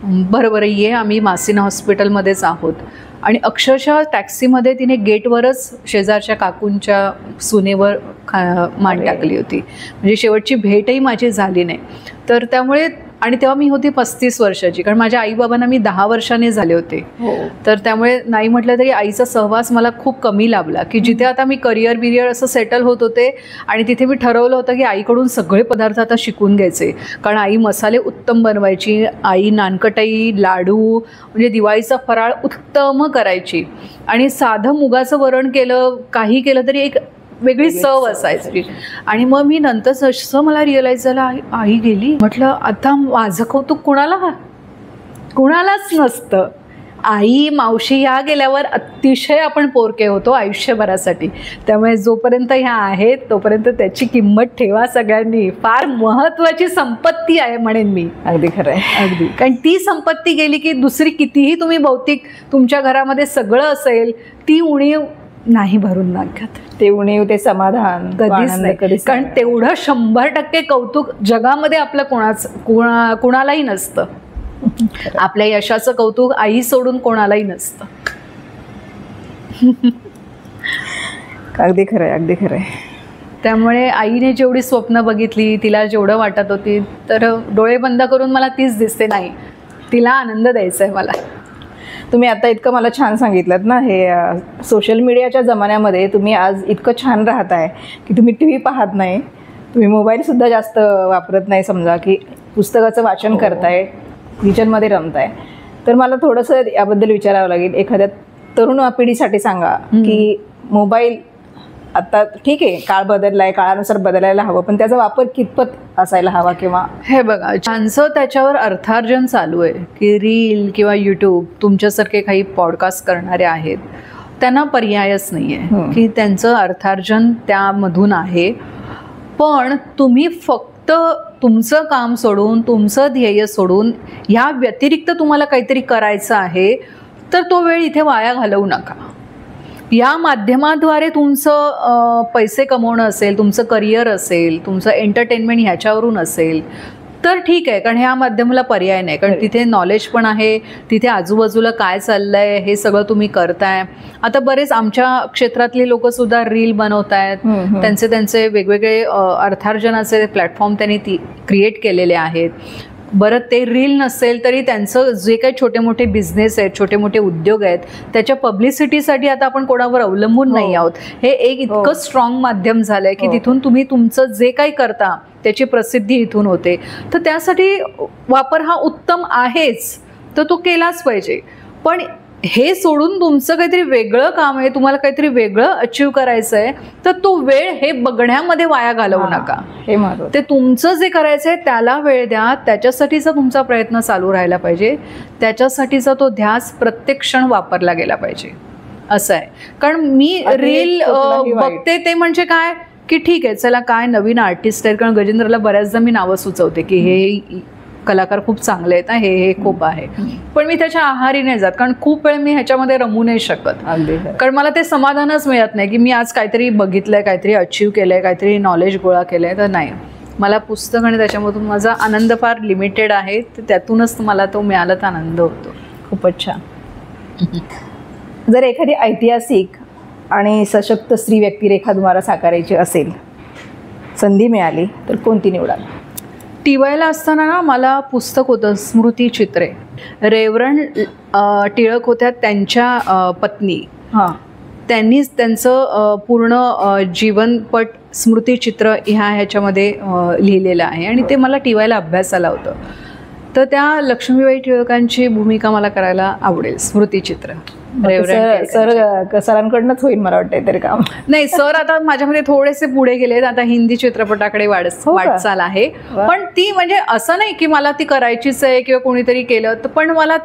बरं ये, आम्ही मासिना हॉस्पिटलमध्येच आहोत. आणि अक्षरशः टॅक्सीमध्ये तिने गेटवरच शेजारच्या काकूंच्या सुनेवर मान टाकली होती. म्हणजे शेवटची भेटही माझी झाली नाही. तर त्यामुळे, आणि तेव्हा मी होती 35 वर्षाची, कारण माझ्या आईबाबांना मी 10 वर्षांनी झाले होते. तर त्यामुळे नाही म्हटलं तरी आईचा सहवास मला खूप कमी लाभला, की जिथे आता मी करिअर असं सेटल होत होते आणि तिथे मी ठरवलं होतं की आईकडून सगळे पदार्थ आता शिकून घ्यायचे, कारण आई मसाले उत्तम बनवायची, आई नानकटाई, लाडू, म्हणजे दिवाळीचा फराळ उत्तम करायची, आणि साधं मुगाचं वरण केलं, काही केलं तरी एक वेगळी चव असायची. आणि मग मी नंतर जसं मला रिअलाइज झालं आई गेली, म्हटलं आता माझं कौतुक कुणालाच नसतं. आई, मावशी ह्या गेल्यावर अतिशय आपण पोरके होतो आयुष्यभरासाठी. त्यामुळे जोपर्यंत ह्या आहेत तोपर्यंत त्याची किंमत ठेवा सगळ्यांनी. फार महत्त्वाची संपत्ती आहे म्हणेन मी. अगदी खरं आहे, अगदी. कारण ती संपत्ती गेली की दुसरी कितीही तुम्ही भौतिक तुमच्या घरामध्ये सगळं असेल, ती उणीव नाही भरून नागत. ते उणीव, ते समाधान कधीच नाही. कारण तेवढं 100% कौतुक जगामध्ये आपलं कुणालाही नसतं. आपल्या यशाचं कौतुक आई सोडून कोणालाही नसतं. अगदी खरं आहे, अगदी खरं आहे. त्यामुळे आईने जेवढी स्वप्न बघितली, तिला जेवढं वाटत होती, तर डोळे बंद करून मला तीच दिसते. नाही, तिला आनंद द्यायचा आहे मला. तुम्ही आता इतकं मला छान सांगितलं ना, हे सोशल मीडियाच्या जमान्यामध्ये तुम्ही आज इतकं छान राहताय की तुम्ही टी व्ही पाहत नाही, तुम्ही मोबाईलसुद्धा जास्त वापरत नाही, समजा की पुस्तकाचं वाचन करताय, किचनमध्ये रमताय. तर मला थोडंसं याबद्दल विचारावं लागेल. एखाद्या तरुण पिढीसाठी सांगा की मोबाईल आता ठीक आहे, काळ बदललाय, काळानुसार बदलायला हवं, पण त्याचा वापर कितपत असायला हवा? किंवा हे बघा, ज्यांचं त्याच्यावर अर्थार्जन चालू आहे की रील किंवा यूट्यूब, तुमच्यासारखे काही पॉडकास्ट करणारे आहेत, त्यांना पर्यायच नाही आहे की त्यांचं अर्थार्जन त्यामधून आहे. पण तुम्ही फक्त तुमचं काम सोडून, तुमचं ध्येय सोडून, ह्या व्यतिरिक्त तुम्हाला काहीतरी करायचं आहे, तर तो वेळ इथे वाया घालवू नका. या माध्यमाद्वारे तुमचं पैसे कमवणं असेल, तुमचं करिअर असेल, तुमचं एंटरटेनमेंट ह्याच्यावरून असेल तर ठीक आहे, कारण ह्या माध्यमाला पर्याय नाही. कारण तिथे नॉलेज पण आहे, तिथे आजूबाजूला काय चाललंय हे सगळं तुम्ही करताय. आता बरेच आमच्या क्षेत्रातले लोकसुद्धा रील बनवत आहेत, त्यांचे वेगवेगळे अर्थार्जनाचे प्लॅटफॉर्म त्यांनी क्रिएट केलेले आहेत. बरं, ते रील नसेल तरी त्यांचं जे काही छोटे मोठे बिझनेस आहेत, छोटे मोठे उद्योग आहेत, त्याच्या पब्लिसिटीसाठी आता आपण कोणावर अवलंबून नाही आहोत. हे एक इतकं स्ट्रॉंग माध्यम झालं आहे की तिथून तुम्ही तुमचं जे काही करता त्याची प्रसिद्धी इथून होते. तर त्यासाठी वापर हा उत्तम आहेच, तर तो केलाच पाहिजे. पण हे सोडून तुमचं काहीतरी वेगळं काम आहे, तुम्हाला काहीतरी वेगळं अचीव करायचं आहे, तर तो वेळ हे बघण्यामध्ये वाया घालवू नका. हे महत्त्वाचं. ते तुमचं जे करायचं आहे त्याला वेळ द्या, त्याच्यासाठीचा तुमचा प्रयत्न चालू राहायला पाहिजे, त्याच्यासाठीचा तो ध्यास प्रत्येक क्षण वापरला गेला पाहिजे, असं आहे. कारण मी रील बघते ते म्हणजे काय की ठीक आहे, चला काय नवीन आर्टिस्ट आहेत, कारण गजेंद्रला बऱ्याचदा मी नावं सुचवते की हे कलाकार खूप चांगले आहेत, हे खूप आहे, पण मी त्याच्या आहारी नाही जात. कारण खूप वेळ मी ह्याच्यामध्ये रमू नाही शकत. कारण मला ते समाधानच मिळत नाही की मी आज काहीतरी बघितलंय, काहीतरी अचीव केलंय, काहीतरी नॉलेज गोळा केलंय. तर नाही, मला पुस्तक आणि त्याच्यामधून माझा आनंद फार लिमिटेड आहे, तर त्यातूनच मला तो मिळाला तर आनंद होतो. खूपच छान. जर एखादी ऐतिहासिक आणि सशक्त स्त्री व्यक्तिरेखा तुम्हाला साकारायची असेल, संधी मिळाली तर कोणती निवडाल? टीवायला असताना ना मला पुस्तक होतं स्मृतिचित्रे. रेव्हरंड टिळक होत्या, त्यांच्या पत्नी, त्यांनीच त्यांचं पूर्ण जीवनपट स्मृतिचित्र ह्याच्यामध्ये लिहिलेलं आहे आणि ते मला टीवायला अभ्यासाला होतं. तर त्या लक्ष्मीबाई टिळकांची भूमिका मला करायला आवडेल, स्मृतिचित्र. सरांकडनंच होईल मला वाटतं तरी काम. नाही, सर आता माझ्यामध्ये थोडेसे पुढे गेलेत, आता हिंदी चित्रपटाकडे वाटचाल आहे. पण ती म्हणजे असं नाही की मला ती करायचीच आहे किंवा कोणीतरी केलं, पण मला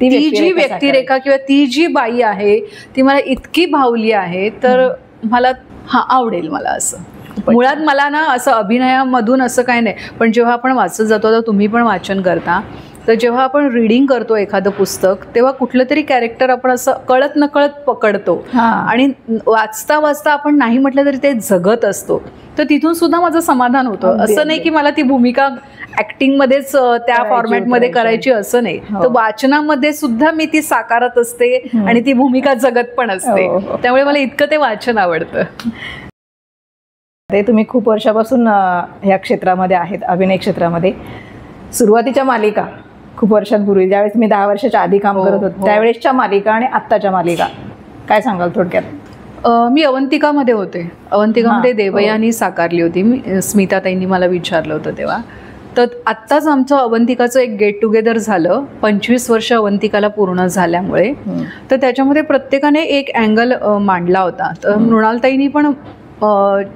ती जी व्यक्तिरेखा किंवा ती जी बाई आहे ती मला इतकी भावली आहे, तर मला आवडेल मला असं. मुळात मला ना असं अभिनयामधून असं काय नाही, पण जेव्हा आपण वाचत जातो, तर तुम्ही पण वाचन करता, तर जेव्हा आपण रीडिंग करतो एखादं पुस्तक, तेव्हा कुठलं तरी कॅरेक्टर आपण असं कळत नकळत पकडतो आणि वाचता वाचता आपण नाही म्हटलं तरी ते जगत असतो. तर तिथून सुद्धा माझं समाधान होतं. असं नाही की मला ती भूमिका ऍक्टिंगमध्येच त्या फॉर्मॅटमध्ये करायची असं नाही, तर वाचनामध्ये सुद्धा मी ती साकारत असते आणि ती भूमिका जगत पण असते. त्यामुळे मला इतकं ते वाचन आवडतं. ते तुम्ही खूप वर्षापासून ह्या क्षेत्रामध्ये आहेत, अभिनय क्षेत्रामध्ये. सुरुवातीच्या मालिका खूप वर्षांपूर्वी, ज्यावेळेस मी 10 वर्षाच्या आधी काम करत होते, त्यावेळेसच्या मालिका आणि आत्ताच्या मालिका काय सांगाल थोडक्यात? मी अवंतिकामध्ये होते. अवंतिकामध्ये देवयानी साकारली होती. मी स्मिताताईंनी मला विचारलं होतं तेव्हा. तर आत्ताच आमचं अवंतिकाचं एक गेट टुगेदर झालं, 25 वर्ष अवंतिकाला पूर्ण झाल्यामुळे. तर त्याच्यामध्ये प्रत्येकाने एक अँगल मांडला होता. तर मृणालताईंनी पण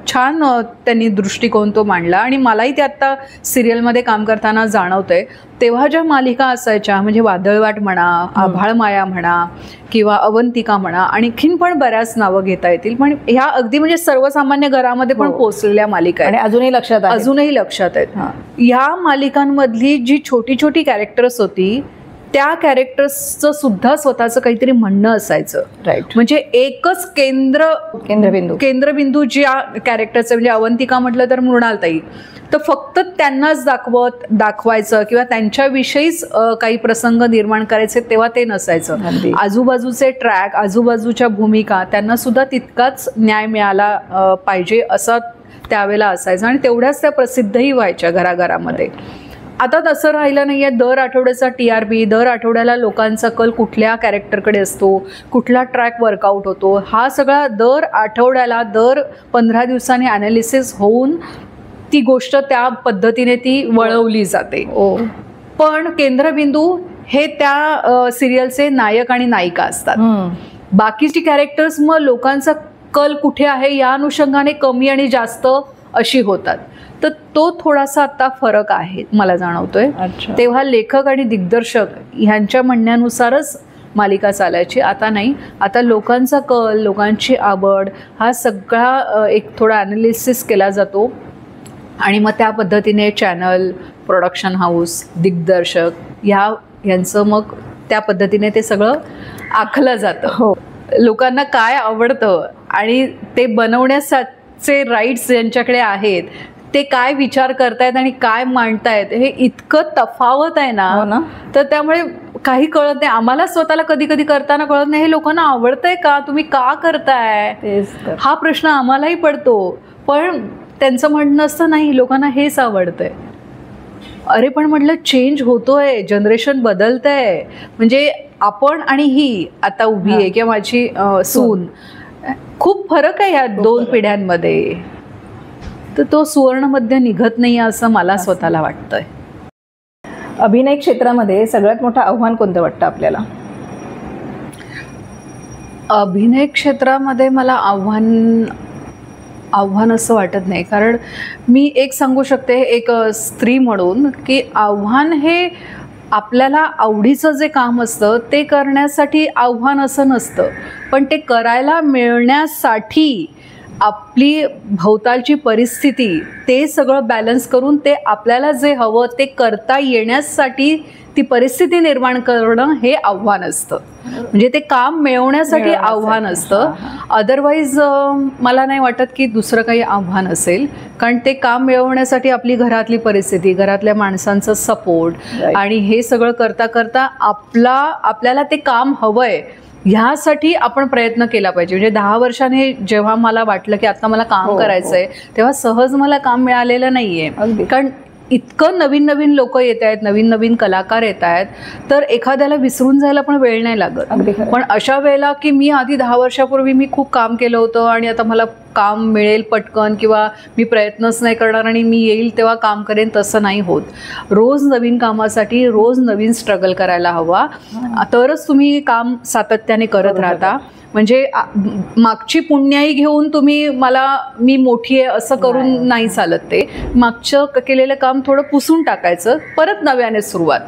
छान त्यांनी दृष्टिकोन तो मांडला आणि मलाही ते आत्ता सिरियलमध्ये काम करताना जाणवतंय. तेव्हा ज्या मालिका असायच्या म्हणजे वादळवाट म्हणा, आभाळ माया म्हणा किंवा अवंतिका म्हणा, आणखीन पण बऱ्याच नावं घेता येतील, पण ह्या अगदी म्हणजे सर्वसामान्य घरामध्ये पण पोचलेल्या मालिका आहेत, अजूनही लक्षात आहेत. ह्या मालिकांमधली जी छोटी छोटी कॅरेक्टर्स होती त्या कॅरेक्टर्सचं सुद्धा स्वतःचं काहीतरी म्हणणं असायचं. राईट. म्हणजे एकच केंद्रबिंदू ज्या कॅरेक्टरचं, म्हणजे अवंतिका म्हटलं तर मृणालताई, तर फक्त त्यांनाच दाखवायचं किंवा त्यांच्याविषयीच काही प्रसंग निर्माण करायचे तेव्हा ते नसायचं. आजूबाजूचे ट्रॅक, आजूबाजूच्या भूमिका त्यांना सुद्धा तितकाच न्याय मिळाला पाहिजे असं त्यावेळेला असायचं आणि तेवढ्याच त्या प्रसिद्धही व्हायच्या घराघरामध्ये. आता तसं राहिलं नाहीये. दर आठवड्याचा TRP, दर आठवड्याला लोकांचा कल कुठल्या कॅरेक्टरकडे असतो, कुठला ट्रॅक वर्कआउट होतो, हा सगळा दर आठवड्याला, दर 15 दिवसांनी ॲनालिसिस होऊन ती गोष्ट त्या पद्धतीने ती वळवली जाते. पण केंद्रबिंदू हे त्या सिरियलचे नायक आणि नायिका असतात. बाकीची कॅरेक्टर्स मग लोकांचा कल कुठे आहे या अनुषंगाने कमी आणि जास्त अशी होतात. तर तो थोडासा आता फरक आहे मला जाणवतोय. तेव्हा लेखक आणि दिग्दर्शक ह्यांच्या म्हणण्यानुसारच मालिका चालायची. आता नाही. आता लोकांचा कल, लोकांची आवड हा सगळा एक थोडा ॲनालिसिस केला जातो आणि मग त्या पद्धतीने चॅनल, प्रोडक्शन हाऊस, दिग्दर्शक यांचं मग त्या पद्धतीने ते सगळं आखलं जातं. लोकांना काय आवडतं आणि ते बनवण्याचे राईट्स ज्यांच्याकडे आहेत ते काय विचार करतायत आणि काय मांडतायत हे इतकं तफावत आहे ना, तर त्यामुळे काही कळत नाही. आम्हाला स्वतःला कधी कधी करताना कळत नाही हे लोकांना आवडतंय का, तुम्ही का करताय, हा प्रश्न आम्हालाही पडतो. पण त्यांचं म्हणणं असतं नाही, लोकांना हेच आवडतंय. अरे पण म्हटलं चेंज होतोय, जनरेशन बदलतंय. म्हणजे आपण आणि ही आता उभी आहे किंवा माझी सून, खूप फरक आहे ह्या 2 पिढ्यांमध्ये. तर तो सुवर्णमध्य निघत नाही असं मला स्वतःला वाटतंय. अभिनय क्षेत्रामध्ये सगळ्यात मोठं आव्हान कोणतं वाटतं आपल्याला? अभिनय क्षेत्रामध्ये मला आव्हान असं वाटत नाही. कारण मी एक सांगू शकते एक स्त्री म्हणून की आव्हान हे आपल्याला आवडीचं जे काम असतं ते करण्यासाठी आव्हान असं नसतं, पण ते करायला मिळण्यासाठी आपली भोवतालची परिस्थिती ते सगळं बॅलन्स करून ते आपल्याला जे हवं ते करता येण्यासाठी ती परिस्थिती निर्माण करणं हे आव्हान असतं. म्हणजे ते काम मिळवण्यासाठी आव्हान असतं. अदरवाईज मला नाही वाटत की दुसरं काही आव्हान असेल. कारण ते काम मिळवण्यासाठी आपली घरातली परिस्थिती, घरातल्या माणसांचं सपोर्ट आणि हे सगळं करता करता आपल्याला ते काम हवंय ह्यासाठी आपण प्रयत्न केला पाहिजे. म्हणजे 10 वर्षांनी जेव्हा मला वाटलं की आता मला काम करायचंय तेव्हा सहज मला काम मिळालेलं नाहीये. कारण इतकं नवीन नवीन लोक येत आहेत, नवीन नवीन कलाकार येत आहेत, तर एखाद्याला विसरून जायला पण वेळ नाही लागत. पण अशा वेळेला की मी आधी 10 वर्षापूर्वी मी खूप काम केलं होतं आणि आता मला काम मिळेल पटकन किंवा मी प्रयत्नच नाही करणार आणि मी येईल तेव्हा काम करेन, तसं नाही होत. रोज नवीन कामासाठी रोज नवीन स्ट्रगल करायला हवा, तरच तुम्ही काम सातत्याने करत राहता. म्हणजे मागची पुण्याई घेऊन तुम्ही मी मोठी आहे असं करून नाही चालत. ते मागचं केलेलं काम थोडं पुसून टाकायचं, परत नव्याने सुरुवात,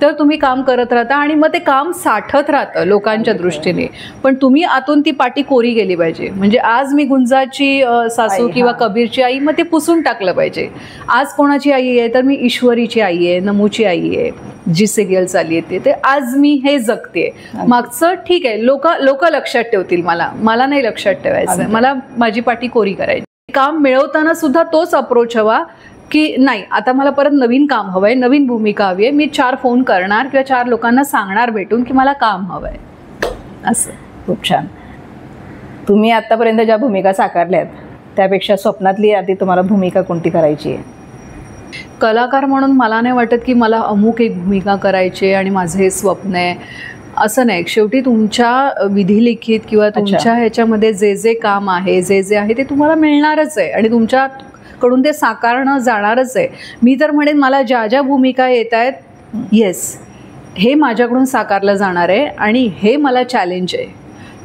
तर तुम्ही काम करत राहता आणि मग ते काम साठत राहतं लोकांच्या दृष्टीने. पण तुम्ही आतून ती पाटी कोरी गेली पाहिजे. म्हणजे आज मी गुंजाची सासू किंवा कबीरची आई, मग ते पुसून टाकलं पाहिजे. आज कोणाची आई आहे तर मी ईश्वरीची आई आहे, नमूची आई आहे, जी सिरियल चालली येते ते आज मी हे जगते. मागचं ठीक आहे, लोक लक्षात ठेवतील, मला नाही लक्षात ठेवायचं. मला माझी पाटी कोरी करायची. काम मिळवताना सुद्धा तोच अप्रोच हवा की नाही आता मला परत नवीन काम हवंय, नवीन भूमिका हवी आहे. मी 4 फोन करणार किंवा 4 लोकांना सांगणार भेटून की मला काम हवंय. असं. खूप छान. तुम्ही आतापर्यंत ज्या भूमिका साकारल्यात त्यापेक्षा स्वप्नातली आधी तुम्हाला भूमिका कोणती करायची आहे? कलाकार म्हणून मला नाही वाटत की मला अमुक एक भूमिका करायची आणि माझं हे स्वप्न आहे असं नाही. शेवटी तुमच्या विधिलिखित किंवा तुमच्या ह्याच्यामध्ये जे काम आहे, जे आहे ते तुम्हाला मिळणारच आहे आणि तुमच्याकडून ते साकारणं जाणारच आहे. मी तर म्हणेन मला ज्या भूमिका येत आहेत, येस हे माझ्याकडून साकारलं जाणार आहे आणि हे मला चॅलेंज आहे,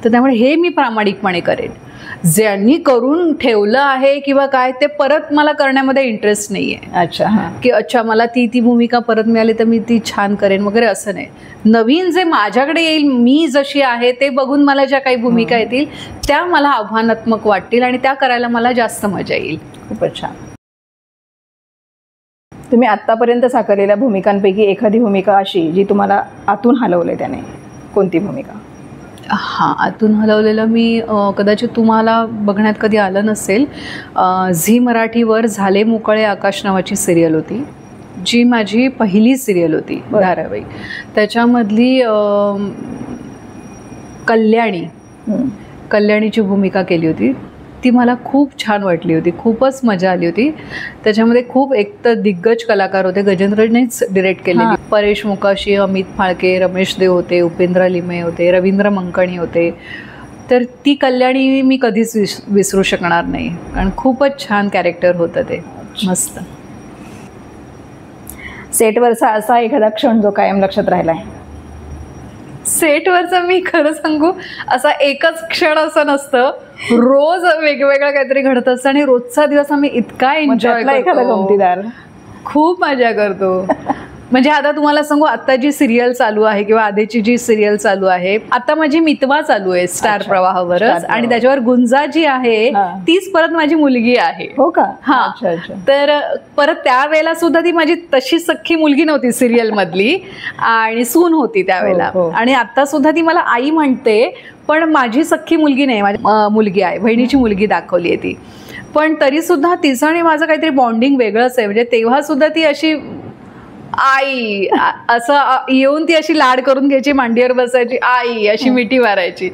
तर त्यामुळे हे मी प्रामाणिकपणे करेन. ज्यांनी करून ठेवलं आहे किंवा काय ते परत मला करण्यामध्ये इंटरेस्ट नाही आहे. की मला ती भूमिका परत मिळाली तर मी ती छान करेन वगैरे असं नाही. नवीन जे माझ्याकडे येईल, मी जशी आहे ते बघून मला ज्या काही भूमिका येतील त्या मला आव्हानात्मक वाटतील आणि त्या करायला मला जास्त मजा येईल. खूपच छान. तुम्ही आत्तापर्यंत साकारलेल्या भूमिकांपैकी एखादी भूमिका अशी जी तुम्हाला आतून हलवले त्याने, कोणती भूमिका? हां, आतून हलवलेलं मी कदाचित तुम्हाला बघण्यात कधी आलं नसेल, झी मराठीवर झाले मोकळे आकाश नावाची सिरियल होती, जी माझी पहिली सिरियल होती धारावाहिक. त्याच्यामधली कल्याणीची भूमिका केली होती. ती मला खूप छान वाटली होती, खूपच मजा आली होती. त्याच्यामध्ये खूप एकतर दिग्गज कलाकार होते, गजेंद्रनेच डिरेक्ट केलेली. परेश मुकाशी, अमित फाळके, रमेश देव होते, उपेंद्र लिमे होते, रवींद्र मंकणी होते. तर ती कल्याणी मी कधीच विसरू शकणार नाही, कारण खूपच छान कॅरेक्टर होतं ते, मस्त. सेटवरचा असा एखादा क्षण जो कायम लक्षात राहिला आहे? सेटवरचा मी खरं सांगू, असा एकच क्षण असं नसतं, रोज वेगवेगळं काहीतरी घडत असतं आणि रोजचा दिवस आम्ही इतका एन्जॉय करतो, गमतीदार, खूप मजा करतो. म्हणजे आता तुम्हाला सांगू, आता जी सिरियल चालू आहे किंवा आधीची जी सिरियल चालू आहे, आता माझी मितवा चालू आहे स्टार प्रवाहावरच, आणि त्याच्यावर गुंजा जी आहे तीच परत माझी मुलगी आहे. हो का? हा. तर परत त्यावेळेला सुद्धा ती माझी तशी सख्खी मुलगी नव्हती सिरियल मधली, आणि सून होती त्यावेळेला. आणि आता सुद्धा ती मला आई म्हणते, पण माझी सख्खी मुलगी नाही, माझी मुलगी आहे, बहिणीची मुलगी दाखवली आहे ती. पण तरी सुद्धा तिचं आणि माझं काहीतरी बॉन्डिंग वेगळंच आहे. म्हणजे तेव्हा सुद्धा ती अशी आई असं येऊन ती अशी लाड करून घ्यायची, मांडीवर बसायची, आई अशी मिठी मारायची.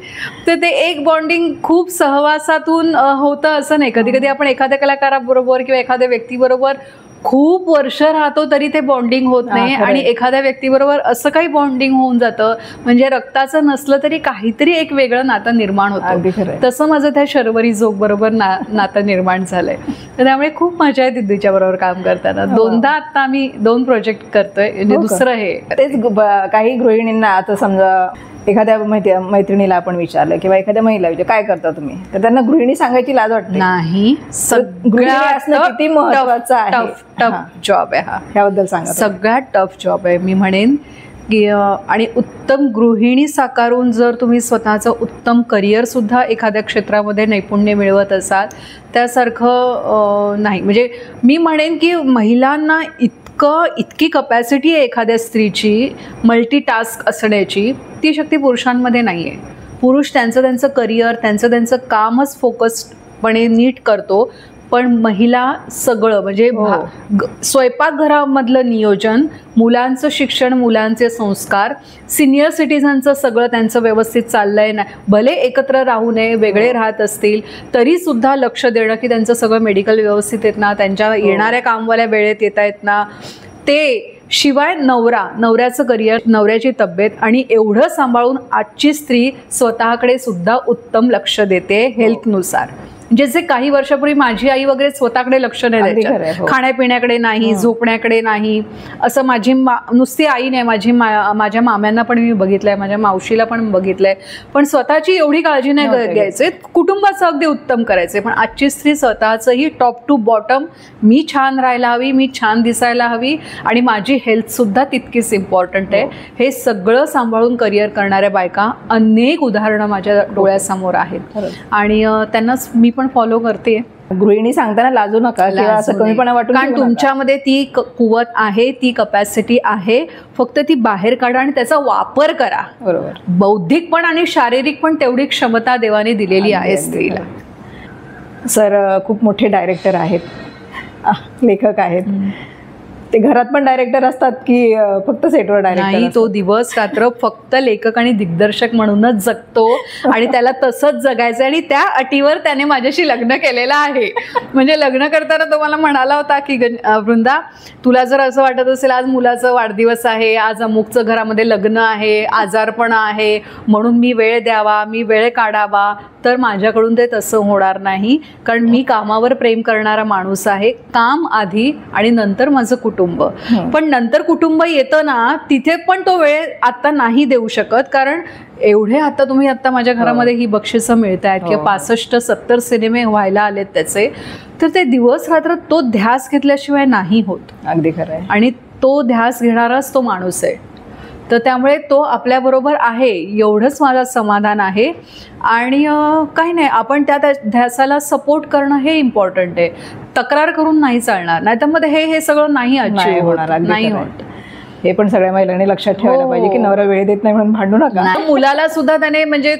तर ते एक बॉन्डिंग खूप सहवासातून होतं असं नाही. कधी कधी आपण एखाद्या कलाकाराबरोबर किंवा एखाद्या व्यक्तीबरोबर खूप वर्ष राहतो तरी ते बॉन्डिंग होत नाही, आणि एखाद्या व्यक्तीबरोबर असं काही बॉन्डिंग होऊन जातं, म्हणजे रक्ताचं नसलं तरी काहीतरी एक वेगळं नातं निर्माण होतं. तसं माझं त्या शर्वरी जोग बरोबर नातं निर्माण झालंय. तर त्यामुळे खूप मजा आहे दिदीच्या बरोबर काम करताना. दोनदा आता आम्ही 2 प्रोजेक्ट करतोय, म्हणजे दुसरं हे. तेच काही गृहिणींना आता समजा एखाद्या मैत्रिणीला आपण विचारलं किंवा एखाद्या महिला विचार काय करता तुम्ही, तर त्यांना गृहिणी सांगायची लाज वाटते. नाही, सगळ्यात किती महत्त्वाचं आहे, टफ जॉब आहे हा. ह्याबद्दल सांगा. सगळ्यात टफ जॉब आहे मी म्हणेन की, आणि उत्तम गृहिणी साकारून जर तुम्ही स्वतःचं उत्तम करिअर सुद्धा एखाद्या क्षेत्रामध्ये नैपुण्य मिळवत असाल, त्यासारखं नाही. म्हणजे मी म्हणेन की महिलांना इतकी कपॅसिटी आहे एखाद्या स्त्रीची मल्टीटास्क असण्याची, ती शक्ती पुरुषांमध्ये नाही आहे. पुरुष त्यांचं करिअर, त्यांचं कामच फोकस्डपणे नीट करतो, पण महिला सगळं म्हणजे स्वयंपाकघरामधलं नियोजन, मुलांचं शिक्षण, मुलांचे संस्कार, सिनियर सिटीझनचं सगळं त्यांचं व्यवस्थित चाललंय ना, भले एकत्र राहू नये, वेगळे राहत असतील तरी सुद्धा लक्ष देणं की त्यांचं सगळं मेडिकल व्यवस्थित येत ना, त्यांच्या येणाऱ्या कामवाल्या वेळेत येता येत ना, ते शिवाय नवऱ्याचं करिअर, नवऱ्याची तब्येत, आणि एवढं सांभाळून आजची स्त्री स्वतःकडे सुद्धा उत्तम लक्ष देते हेल्थनुसार. म्हणजे जे काही वर्षापूर्वी माझी आई वगैरे स्वतःकडे लक्ष नाही द्यायची, खाण्यापिण्याकडे नाही, झोपण्याकडे नाही, असं माझी नुसती आई नाही, माझ्या माम्यांना पण मी बघितलंय, माझ्या मावशीला पण बघितलंय, पण स्वतःची एवढी काळजी नाही घ्यायचे, कुटुंबाचं अगदी उत्तम करायचे. पण आजची स्त्री स्वतःचंही टॉप टू बॉटम, मी छान राहायला हवी, मी छान दिसायला हवी, आणि माझी हेल्थ सुद्धा तितकीच इम्पॉर्टंट आहे. हे सगळं सांभाळून करिअर करणाऱ्या बायका अनेक उदाहरणं माझ्या डोळ्यासमोर आहेत, आणि त्यांनाच मी पण फॉलो करते. गृहिणी सांगताना लाजू नका, असं कमीपणा वाटून, कारण तुमच्यामध्ये ती कुवत आहे, ती कपॅसिटी आहे, फक्त ती बाहेर काढा आणि त्याचा वापर करा. बरोबर. बौद्धिक पण आणि शारीरिक पण तेवढी क्षमता देवाने दिलेली आहे स्त्रीला. सर खूप मोठे डायरेक्टर आहेत, लेखक आहेत, ते घरात पण डायरेक्टर असतात की फक्त सेटवर डायरेक्टर? नाही, तो दिवस रात्र फक्त लेखक आणि दिग्दर्शक म्हणूनच जगतो, आणि त्याला तसंच जगायचं, आणि त्या अटीवर त्याने माझ्याशी लग्न केलेलं आहे. म्हणजे लग्न करताना तो मला म्हणाला होता की वृंदा, तुला जर असं वाटत असेल आज मुलाचा वाढदिवस आहे, आज अमुकचं घरामध्ये लग्न आहे, आजारपण आहे, म्हणून मी वेळ द्यावा, मी वेळ काढावा, तर माझ्याकडून ते तसं होणार नाही. कारण मी कामावर प्रेम करणारा माणूस आहे, काम आधी आणि नंतर माझं कुटुंब. पण नंतर कुटुंब येतं ना, तिथे पण तो वेळ आता नाही देऊ शकत, कारण एवढे आता तुम्ही आता माझ्या घरामध्ये ही बक्षिसं मिळत आहेत किंवा 65-70 सिनेमे व्हायला आलेत त्याचे, तर ते दिवस रात्र तो ध्यास घेतल्याशिवाय नाही होत. अगदी खरं आहे. आणि तो ध्यास घेणाराच तो माणूस आहे. तर त्यामुळे तो आपल्याबरोबर आहे एवढंच मला समाधान आहे. आणि काही नाही, आपण त्या ध्यासाला सपोर्ट करणं हे इम्पॉर्टंट आहे. तक्रार करून नाही चालणार, नाही तर मग हे सगळं नाही अचीव होणार, नाही होत. हे पण सगळ्या महिलांनी लक्षात ठेवायला पाहिजे की नवरा वेळ देत नाही म्हणून भांडू नका. मुलाला सुद्धा त्याने म्हणजे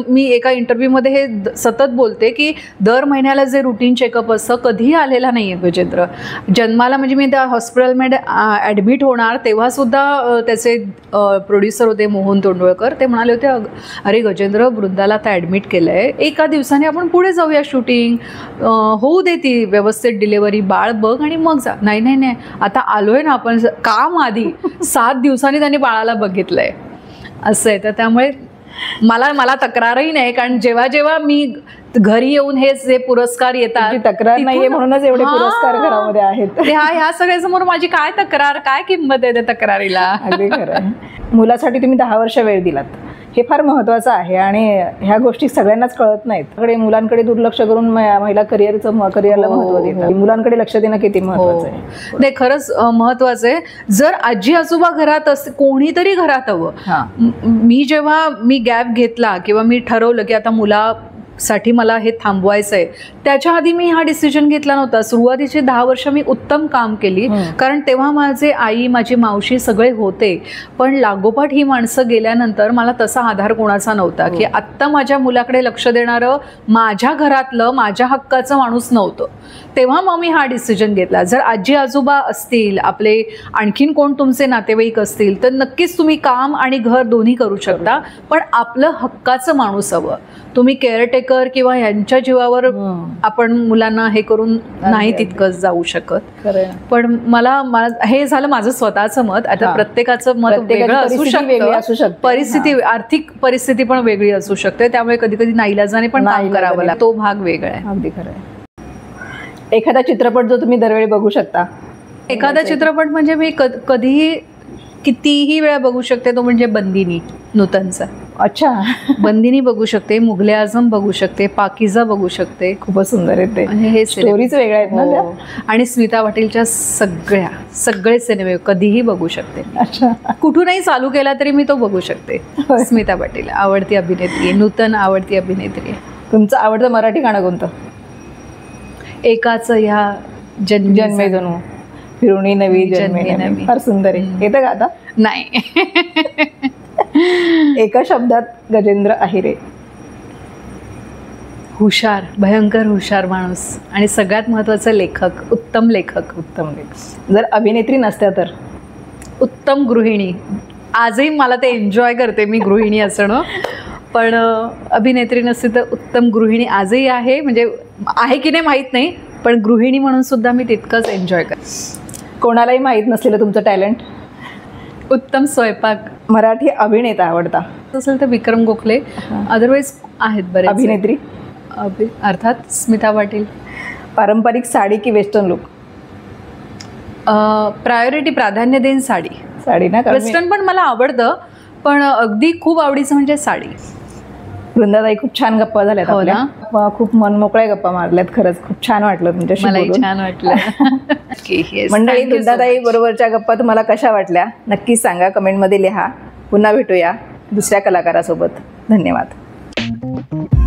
मी एका इंटरव्ह्यूमध्ये हे सतत बोलते की दर महिन्याला जे रुटीन चेकअप असतं कधीही आलेला नाही आहे गजेंद्र. जन्माला म्हणजे मी त्या हॉस्पिटलमध्ये ॲडमिट होणार तेव्हा सुद्धा त्याचे प्रोड्युसर होते मोहन तोंडवळकर, ते म्हणाले होते अरे गजेंद्र, वृंदाला आता ॲडमिट केलं आहे, एका दिवसाने आपण पुढे जाऊया, शूटिंग होऊ दे, ती व्यवस्थित डिलेवरी, बाळ बघ आणि मग जा. नाही, आता आलोय ना आपण, काम आधी 7 दिवसांनी त्यांनी बाळाला बघितलंय असं आहे. तर त्यामुळे मला तक्रारही नाही, कारण जेव्हा मी घरी येऊन हे जे पुरस्कार येतात, तक्रार नाहीये म्हणूनच एवढे पुरस्कार घरामध्ये आहेत. ह्या सगळ्यासमोर माझी काय तक्रार, काय किंमत आहे त्या तक्रारीला. अगदी खरं. मुलासाठी तुम्ही 10 वर्ष वेळ दिलात, हे फार महत्त्वाचं आहे आणि ह्या गोष्टी सगळ्यांनाच कळत नाहीत. मुलांकडे दुर्लक्ष करून महिला करिअरला महत्त्व देतात. मुलांकडे लक्ष देणं किती महत्त्वाचं आहे. नाही, खरंच महत्त्वाचं आहे. जर आजी आजोबा घरात असते, कोणीतरी घरात हवं. जेव्हा मी गॅप घेतला किंवा मी ठरवलं की आता मुलासाठी मला हे थांबवायचं आहे, त्याच्या आधी मी हा डिसिजन घेतला नव्हता. सुरुवातीचे 10 वर्ष मी उत्तम काम केली, कारण तेव्हा माझे आई, माझी मावशी सगळे होते. पण लागोपाठ ही माणसं गेल्यानंतर मला तसा आधार कोणाचा नव्हता की आत्ता माझ्या मुलाकडे लक्ष देणारं माझ्या घरातलं माझ्या हक्काचं माणूस नव्हतं. तेव्हा मग मी हा डिसिजन घेतला. जर आजी आजोबा असतील, आपले आणखीन कोण तुमचे नातेवाईक असतील, तर नक्कीच तुम्ही काम आणि घर दोन्ही करू शकता, पण आपलं हक्काचं माणूस हवं. तुम्ही केअरटेकर किंवा यांच्या जीवावर आपण मुलांना हे करून नाही तितकंच जाऊ शकत. पण मला हे झालं माझं स्वतःचं मत. आता प्रत्येकाचं मत वेगळं असू शकतं, परिस्थिती, आर्थिक परिस्थिती पण वेगळी असू शकते, त्यामुळे कधी कधी नाईलाजाने पण काम करावं लागतं. तो भाग वेगळा आहे. अगदी खरं आहे. एखादा चित्रपट जो तुम्ही दरवेळी बघू शकता? एखादा चित्रपट म्हणजे मी कधीही कितीही वेळा बघू शकते, तो म्हणजे बंदिनी, नूतनचा. अच्छा. बंदिनी बघू शकते, मुघले आझम बघू शकते, पाकिजा बघू शकते. खूपच सुंदर आहे ते. हे स्टोरीज वेगळ्या आहेत ना त्या. आणि स्मिता पाटीलच्या सगळे सिनेमे कधीही बघू शकते. अच्छा. कुठूनही चालू केला तरी मी तो बघू शकते. स्मिता पाटील आवडती अभिनेत्री आहे, नूतन आवडती अभिनेत्री आहे. तुमचं आवडतं मराठी गाणं कोणतं? एकाच ह्या जन्मे जणू फिरुणी नवी जन्मे नवी. फार सुंदर आहे. येतं का आता? नाही. एका शब्दात गजेंद्र अहिरे. हुशार, भयंकर हुशार माणूस आणि सगळ्यात महत्त्वाचं लेखक, उत्तम लेखक. उत्तम लेखक. जर अभिनेत्री नसत्या तर? उत्तम गृहिणी. आजही मला ते एन्जॉय करते मी गृहिणी असणं, पण अभिनेत्री नसते तर उत्तम गृहिणी आजही आहे. म्हणजे आहे की नाही माहीत नाही, पण गृहिणी म्हणून सुद्धा मी तितकंच एन्जॉय करते. कोणालाही माहीत नसलेलं तुमचं टॅलेंट? उत्तम स्वयंपाक. मराठी अभिनेता आवडता असेल तर विक्रम गोखले, अदरवाईज आहेत बरेच. अभिनेत्री? अर्थात स्मिता पाटील. पारंपरिक साडी की वेस्टर्न लुक? प्राधान्य देईन साडी. ना? वेस्टर्न पण मला आवडतं, पण अगदी खूप आवडीचं म्हणजे साडी. वृंदाताई, खूप छान गप्पा झाल्यात आपल्या. खूप मनमोकळ्या गप्पा मारल्यात. खरंच खूप छान वाटलं तुमच्याशी बोलून. छान वाटलं. मंडळी, वृंदाताई बरोबरच्या गप्पा तुम्हाला कशा वाटल्या नक्कीच सांगा, कमेंटमध्ये लिहा. पुन्हा भेटूया दुसऱ्या कलाकारासोबत. धन्यवाद.